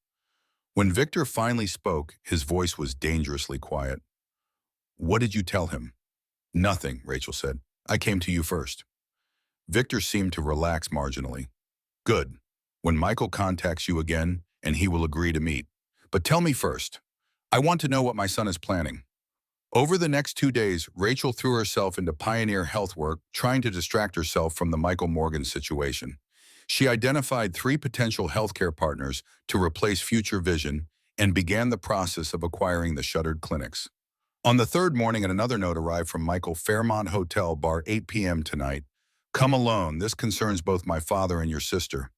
When Victor finally spoke, his voice was dangerously quiet. "What did you tell him?" "Nothing," Rachel said. "I came to you first." Victor seemed to relax marginally. "Good. When Michael contacts you again, and he will agree to meet. But tell me first. I want to know what my son is planning." Over the next 2 days, Rachel threw herself into Pioneer Health work, trying to distract herself from the Michael Morgan situation. She identified 3 potential healthcare partners to replace Future Vision and began the process of acquiring the shuttered clinics. On the 3rd morning, another note arrived from Michael: "Fairmont Hotel Bar, 8 p.m. tonight. Come alone. This concerns both my father and your sister."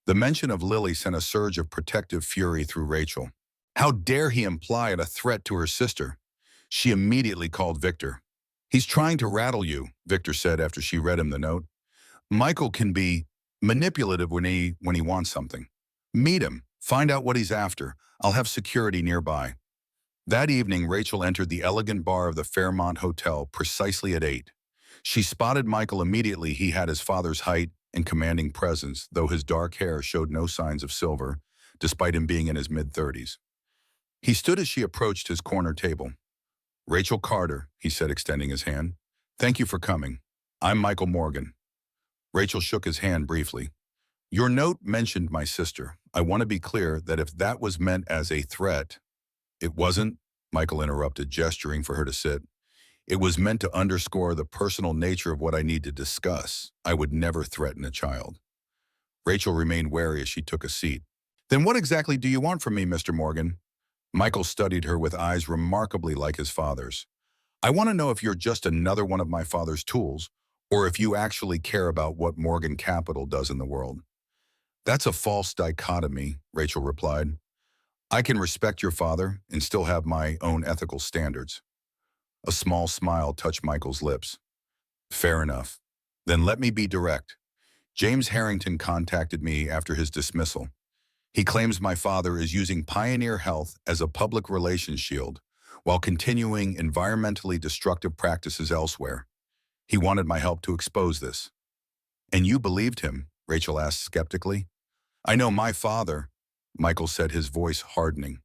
The mention of Lily sent a surge of protective fury through Rachel. How dare he imply a threat to her sister? She immediately called Victor. "He's trying to rattle you," Victor said after she read him the note. "Michael can be manipulative when he wants something. Meet him. Find out what he's after. I'll have security nearby. That evening, Rachel entered the elegant bar of the Fairmont Hotel precisely at 8. She spotted Michael immediately. He had his father's height and commanding presence, though his dark hair showed no signs of silver, despite him being in his mid-30s. He stood as she approached his corner table. "Rachel Carter," he said, extending his hand. "Thank you for coming. I'm Michael Morgan." Rachel shook his hand briefly. "Your note mentioned my sister. I want to be clear that if that was meant as a threat—" "It wasn't," Michael interrupted, gesturing for her to sit. "It was meant to underscore the personal nature of what I need to discuss. I would never threaten a child." Rachel remained wary as she took a seat. "Then what exactly do you want from me, Mr. Morgan?" Michael studied her with eyes remarkably like his father's. "I want to know if you're just another one of my father's tools, or if you actually care about what Morgan Capital does in the world." "That's a false dichotomy," Rachel replied. "I can respect your father and still have my own ethical standards." A small smile touched Michael's lips. "Fair enough. Then let me be direct. James Harrington contacted me after his dismissal. He claims my father is using Pioneer Health as a public relations shield while continuing environmentally destructive practices elsewhere. He wanted my help to expose this." "And you believed him?" Rachel asked skeptically. "I know my father," Michael said, his voice hardening.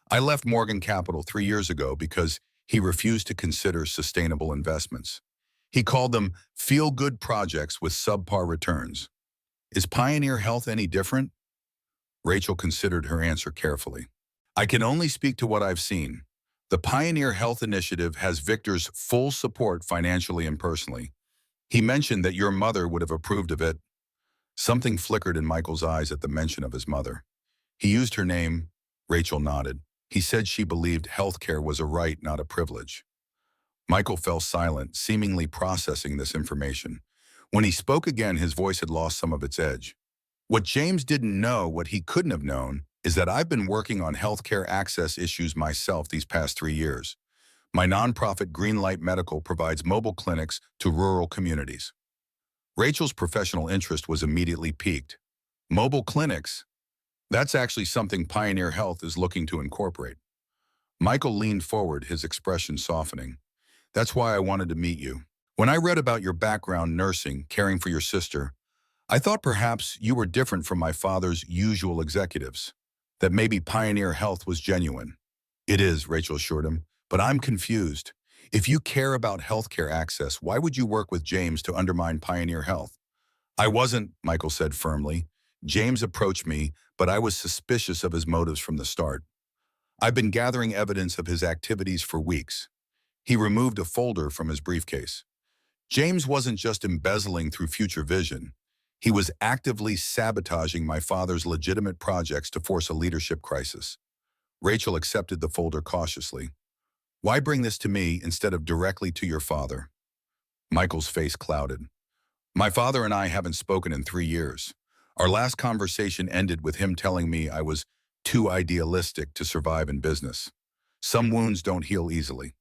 "I left Morgan Capital 3 years ago because he refused to consider sustainable investments. He called them feel-good projects with subpar returns. Is Pioneer Health any different?" Rachel considered her answer carefully. "I can only speak to what I've seen. The Pioneer Health Initiative has Victor's full support financially and personally. He mentioned that your mother would have approved of it." Something flickered in Michael's eyes at the mention of his mother. "He used her name." Rachel nodded. "He said she believed healthcare was a right, not a privilege." Michael fell silent, seemingly processing this information. When he spoke again, his voice had lost some of its edge. "What James didn't know, what he couldn't have known, is that I've been working on healthcare access issues myself these past 3 years. My nonprofit Greenlight Medical provides mobile clinics to rural communities." Rachel's professional interest was immediately piqued. "Mobile clinics? That's actually something Pioneer Health is looking to incorporate." Michael leaned forward, his expression softening. "That's why I wanted to meet you. When I read about your background nursing, caring for your sister, I thought perhaps you were different from my father's usual executives, that maybe Pioneer Health was genuine." "It is," Rachel assured him, "but I'm confused. If you care about healthcare access, why would you work with James to undermine Pioneer Health?" "I wasn't," Michael said firmly. "James approached me, but I was suspicious of his motives from the start. I've been gathering evidence of his activities for weeks." He removed a folder from his briefcase. "James wasn't just embezzling through future vision. He was actively sabotaging my father's legitimate projects to force a leadership crisis." Rachel accepted the folder cautiously. "Why bring this to me instead of directly to your father?" Michael's face clouded. "My father and I haven't spoken in 3 years. Our last conversation ended with him telling me I was too idealistic to survive in business. Some wounds don't heal easily."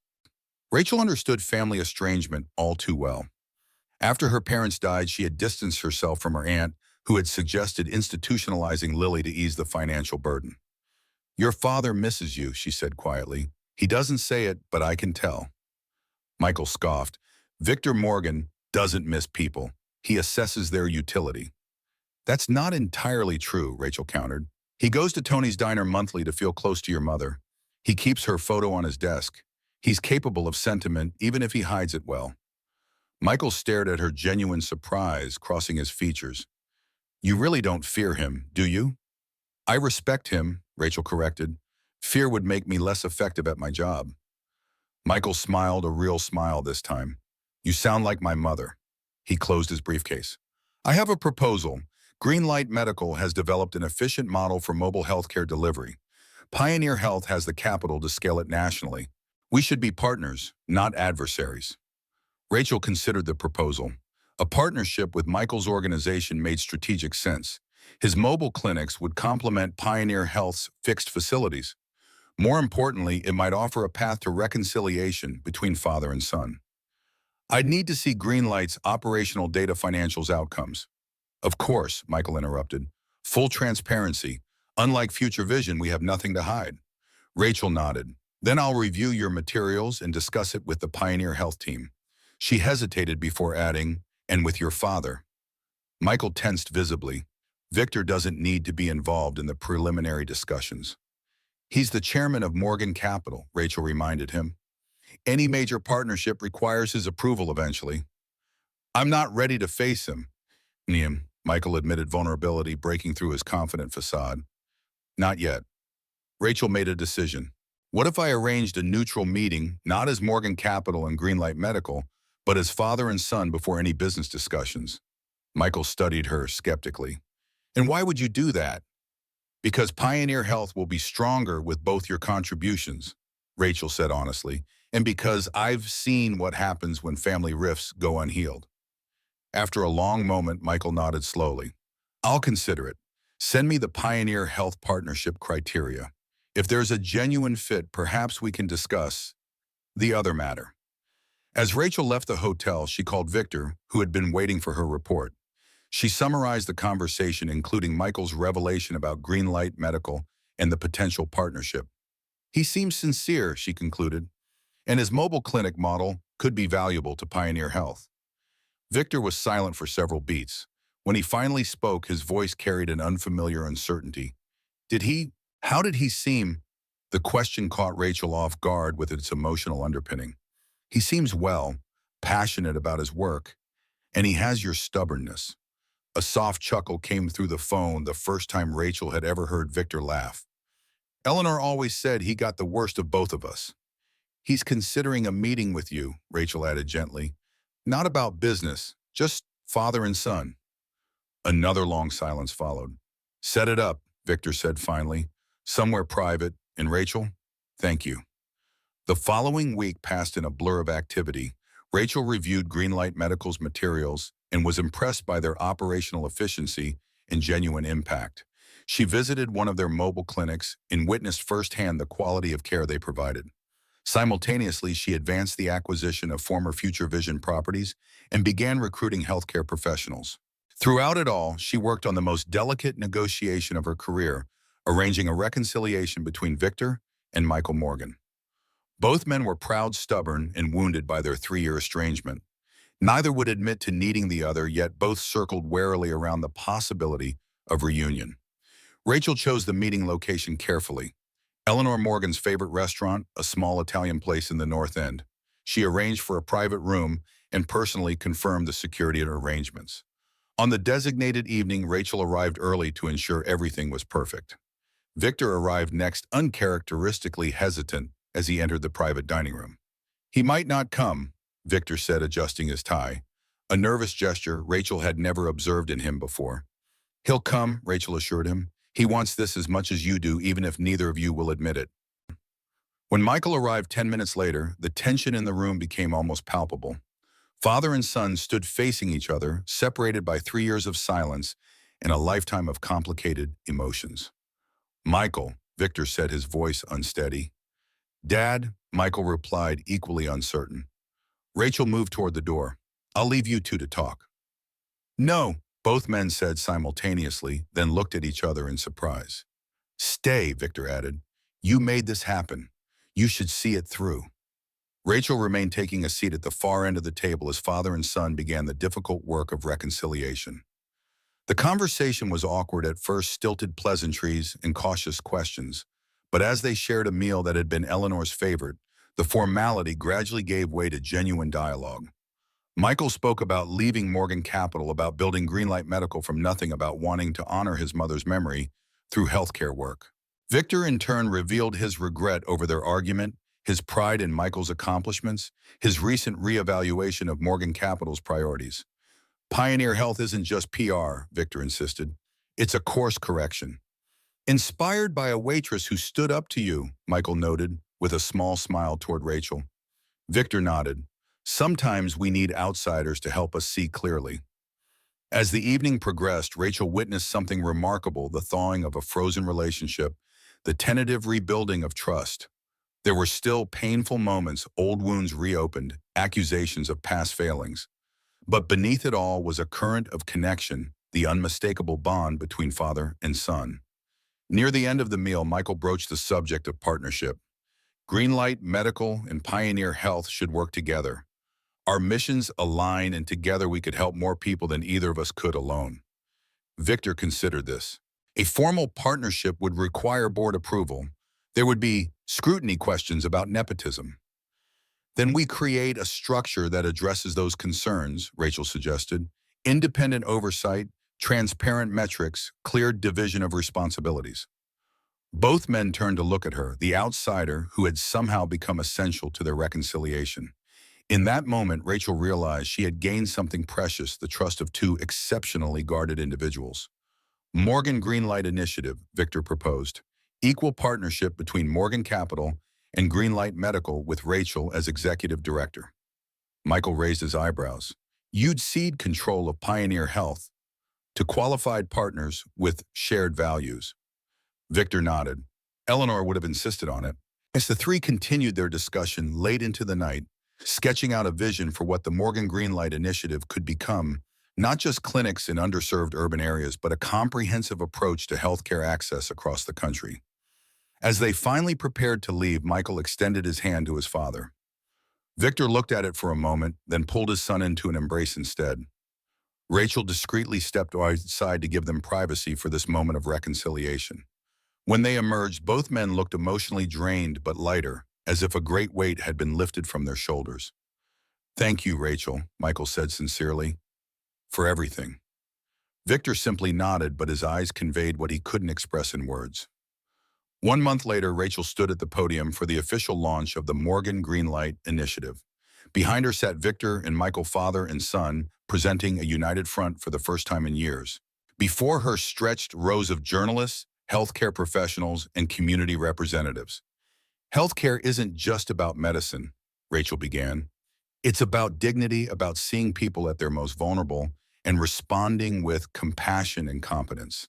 Rachel understood family estrangement all too well. After her parents died, she had distanced herself from her aunt, who had suggested institutionalizing Lily to ease the financial burden. "Your father misses you," she said quietly. "He doesn't say it, but I can tell." Michael scoffed. "Victor Morgan doesn't miss people. He assesses their utility." "That's not entirely true," Rachel countered. "He goes to Tony's Diner monthly to feel close to your mother. He keeps her photo on his desk. He's capable of sentiment, even if he hides it well." Michael stared at her, genuine surprise crossing his features. "You really don't fear him, do you?" "I respect him," Rachel corrected. "Fear would make me less effective at my job." Michael smiled, a real smile this time. "You sound like my mother." He closed his briefcase. "I have a proposal. Greenlight Medical has developed an efficient model for mobile healthcare delivery. Pioneer Health has the capital to scale it nationally. We should be partners, not adversaries." Rachel considered the proposal. A partnership with Michael's organization made strategic sense. His mobile clinics would complement Pioneer Health's fixed facilities. More importantly, it might offer a path to reconciliation between father and son. "I'd need to see Greenlight's operational data financials outcomes." "Of course," Michael interrupted. Full transparency. Unlike Future Vision, we have nothing to hide. Rachel nodded. Then I'll review your materials and discuss it with the Pioneer Health team. She hesitated before adding, and with your father. Michael tensed visibly. Victor doesn't need to be involved in the preliminary discussions. He's the chairman of Morgan Capital, Rachel reminded him. Any major partnership requires his approval eventually. I'm not ready to face him. Michael admitted vulnerability breaking through his confident facade. Not yet. Rachel made a decision. What if I arranged a neutral meeting, not as Morgan Capital and Greenlight Medical, but as father and son before any business discussions? Michael studied her skeptically. And why would you do that? Because Pioneer Health will be stronger with both your contributions, Rachel said honestly, and because I've seen what happens when family rifts go unhealed. After a long moment, Michael nodded slowly. I'll consider it. Send me the Pioneer Health Partnership criteria. If there's a genuine fit, perhaps we can discuss the other matter. As Rachel left the hotel, she called Victor, who had been waiting for her report. She summarized the conversation, including Michael's revelation about Greenlight Medical and the potential partnership. He seems sincere, she concluded, and his mobile clinic model could be valuable to Pioneer Health. Victor was silent for several beats. When he finally spoke, his voice carried an unfamiliar uncertainty. How did he seem? The question caught Rachel off guard with its emotional underpinning. He seems well, passionate about his work, and he has your stubbornness. A soft chuckle came through the phone the first time Rachel had ever heard Victor laugh. Eleanor always said he got the worst of both of us. He's considering a meeting with you, Rachel added gently. Not about business, just father and son. Another long silence followed. Set it up, Victor said finally. Somewhere private. And Rachel, thank you. The following week passed in a blur of activity. Rachel reviewed Greenlight Medical's materials and was impressed by their operational efficiency and genuine impact. She visited one of their mobile clinics and witnessed firsthand the quality of care they provided. Simultaneously, she advanced the acquisition of former Future Vision properties and began recruiting healthcare professionals. Throughout it all, she worked on the most delicate negotiation of her career, arranging a reconciliation between Victor and Michael Morgan. Both men were proud, stubborn, and wounded by their 3-year estrangement. Neither would admit to needing the other, yet both circled warily around the possibility of reunion. Rachel chose the meeting location carefully. Eleanor Morgan's favorite restaurant, a small Italian place in the North End. She arranged for a private room and personally confirmed the security arrangements. On the designated evening, Rachel arrived early to ensure everything was perfect. Victor arrived next, uncharacteristically hesitant as he entered the private dining room. He might not come, Victor said, adjusting his tie, a nervous gesture Rachel had never observed in him before. He'll come, Rachel assured him. He wants this as much as you do, even if neither of you will admit it. When Michael arrived 10 minutes later, the tension in the room became almost palpable. Father and son stood facing each other, separated by 3 years of silence and a lifetime of complicated emotions. Michael, Victor said, his voice unsteady. Dad, Michael replied, equally uncertain. Rachel moved toward the door. I'll leave you two to talk. No, both men said simultaneously, then looked at each other in surprise. Stay, Victor added. You made this happen. You should see it through. Rachel remained taking a seat at the far end of the table as father and son began the difficult work of reconciliation. The conversation was awkward at first, stilted pleasantries and cautious questions, but as they shared a meal that had been Eleanor's favorite, the formality gradually gave way to genuine dialogue. Michael spoke about leaving Morgan Capital, about building Greenlight Medical from nothing, about wanting to honor his mother's memory through healthcare work. Victor in turn revealed his regret over their argument, his pride in Michael's accomplishments, his recent reevaluation of Morgan Capital's priorities. Pioneer Health isn't just PR, Victor insisted. It's a course correction. Inspired by a waitress who stood up to you, Michael noted, with a small smile toward Rachel. Victor nodded. Sometimes we need outsiders to help us see clearly. As the evening progressed, Rachel witnessed something remarkable, the thawing of a frozen relationship, the tentative rebuilding of trust. There were still painful moments, old wounds reopened, accusations of past failings. But beneath it all was a current of connection, the unmistakable bond between father and son. Near the end of the meal, Michael broached the subject of partnership. Greenlight Medical and Pioneer Health should work together. Our missions align, and together we could help more people than either of us could alone. Victor considered this. A formal partnership would require board approval. There would be scrutiny questions about nepotism. Then we create a structure that addresses those concerns, Rachel suggested. Independent oversight, transparent metrics, clear division of responsibilities. Both men turned to look at her, the outsider who had somehow become essential to their reconciliation. In that moment, Rachel realized she had gained something precious, the trust of two exceptionally guarded individuals. Morgan Greenlight Initiative, Victor proposed. Equal partnership between Morgan Capital and Greenlight Medical with Rachel as executive director. Michael raised his eyebrows. You'd cede control of Pioneer Health to qualified partners with shared values. Victor nodded. Eleanor would have insisted on it. As the three continued their discussion late into the night, sketching out a vision for what the Morgan Greenlight Initiative could become, not just clinics in underserved urban areas, but a comprehensive approach to healthcare access across the country. As they finally prepared to leave, Michael extended his hand to his father. Victor looked at it for a moment, then pulled his son into an embrace instead. Rachel discreetly stepped aside to give them privacy for this moment of reconciliation. When they emerged, both men looked emotionally drained but lighter, as if a great weight had been lifted from their shoulders. Thank you, Rachel, Michael said sincerely, for everything. Victor simply nodded, but his eyes conveyed what he couldn't express in words. 1 month later, Rachel stood at the podium for the official launch of the Morgan Greenlight Initiative. Behind her sat Victor and Michael, father and son, presenting a united front for the first time in years. Before her stretched rows of journalists, healthcare professionals, and community representatives. Healthcare isn't just about medicine, Rachel began. It's about dignity, about seeing people at their most vulnerable and responding with compassion and competence.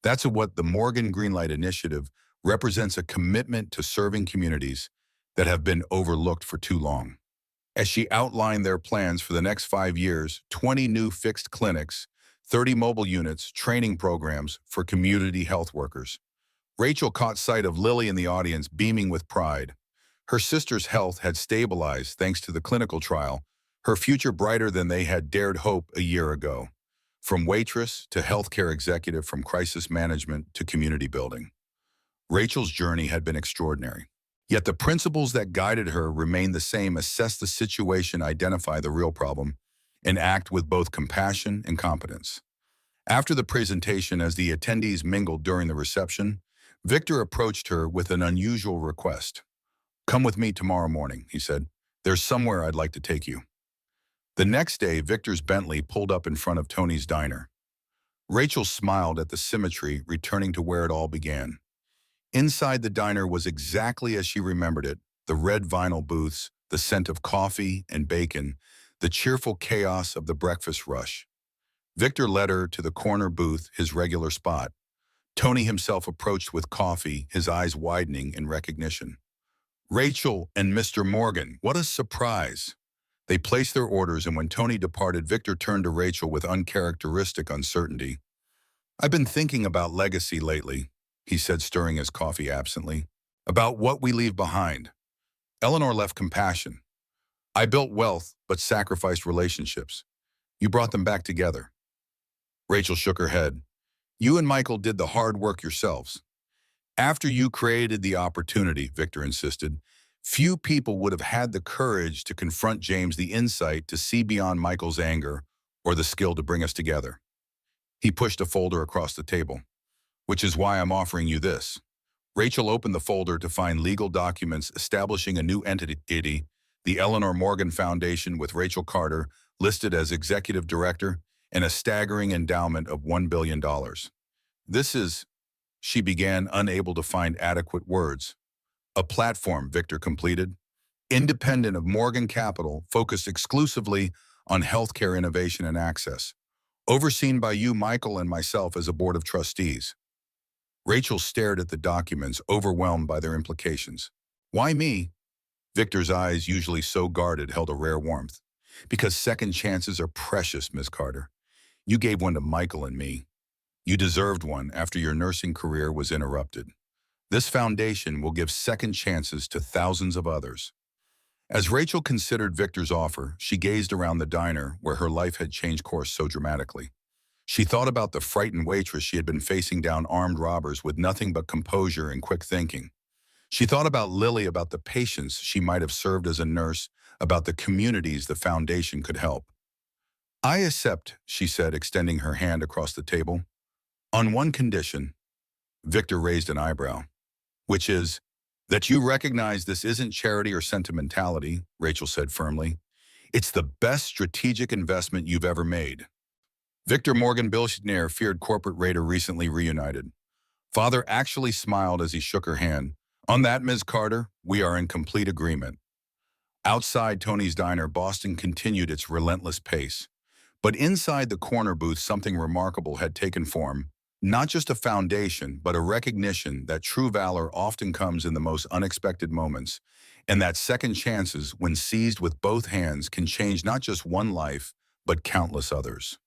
That's what the Morgan Greenlight Initiative represents, a commitment to serving communities that have been overlooked for too long. As she outlined their plans for the next 5 years, 20 new fixed clinics, 30 mobile units, training programs for community health workers. Rachel caught sight of Lily in the audience, beaming with pride. Her sister's health had stabilized thanks to the clinical trial, her future brighter than they had dared hope a year ago. From waitress to healthcare executive, from crisis management to community building. Rachel's journey had been extraordinary. Yet the principles that guided her remained the same: assess the situation, identify the real problem, and act with both compassion and competence. After the presentation, as the attendees mingled during the reception, Victor approached her with an unusual request. Come with me tomorrow morning, he said. There's somewhere I'd like to take you. The next day, Victor's Bentley pulled up in front of Tony's diner. Rachel smiled at the symmetry, returning to where it all began. Inside the diner was exactly as she remembered it: the red vinyl booths, the scent of coffee and bacon, the cheerful chaos of the breakfast rush. Victor led her to the corner booth, his regular spot. Tony himself approached with coffee, his eyes widening in recognition. Rachel and Mr. Morgan, what a surprise! They placed their orders, and when Tony departed, Victor turned to Rachel with uncharacteristic uncertainty. I've been thinking about legacy lately, he said, stirring his coffee absently. About what we leave behind. Eleanor left compassion. I built wealth, but sacrificed relationships. You brought them back together. Rachel shook her head. You and Michael did the hard work yourselves. After you created the opportunity, Victor insisted, few people would have had the courage to confront James, the insight to see beyond Michael's anger, or the skill to bring us together. He pushed a folder across the table. Which is why I'm offering you this. Rachel opened the folder to find legal documents establishing a new entity, the Eleanor Morgan Foundation, with Rachel Carter listed as executive director, and a staggering endowment of $1 billion. This is, she began, unable to find adequate words. A platform, Victor completed, independent of Morgan Capital, focused exclusively on healthcare innovation and access, overseen by you, Michael, and myself as a board of trustees. Rachel stared at the documents, overwhelmed by their implications. Why me? Victor's eyes, usually so guarded, held a rare warmth. Because second chances are precious, Ms. Carter. You gave one to Michael and me. You deserved one after your nursing career was interrupted. This foundation will give second chances to thousands of others. As Rachel considered Victor's offer, she gazed around the diner where her life had changed course so dramatically. She thought about the frightened waitress she had been facing down armed robbers with nothing but composure and quick thinking. She thought about Lily, about the patients she might have served as a nurse, about the communities the foundation could help. I accept, she said, extending her hand across the table. On one condition. Victor raised an eyebrow. Which is, that you recognize this isn't charity or sentimentality, Rachel said firmly. It's the best strategic investment you've ever made. Victor Morgan Billionaire, feared corporate raider, recently reunited. Father actually smiled as he shook her hand. On that, Ms. Carter, we are in complete agreement. Outside Tony's diner, Boston continued its relentless pace. But inside the corner booth, something remarkable had taken form. Not just a foundation, but a recognition that true valor often comes in the most unexpected moments, and that second chances, when seized with both hands, can change not just one life, but countless others.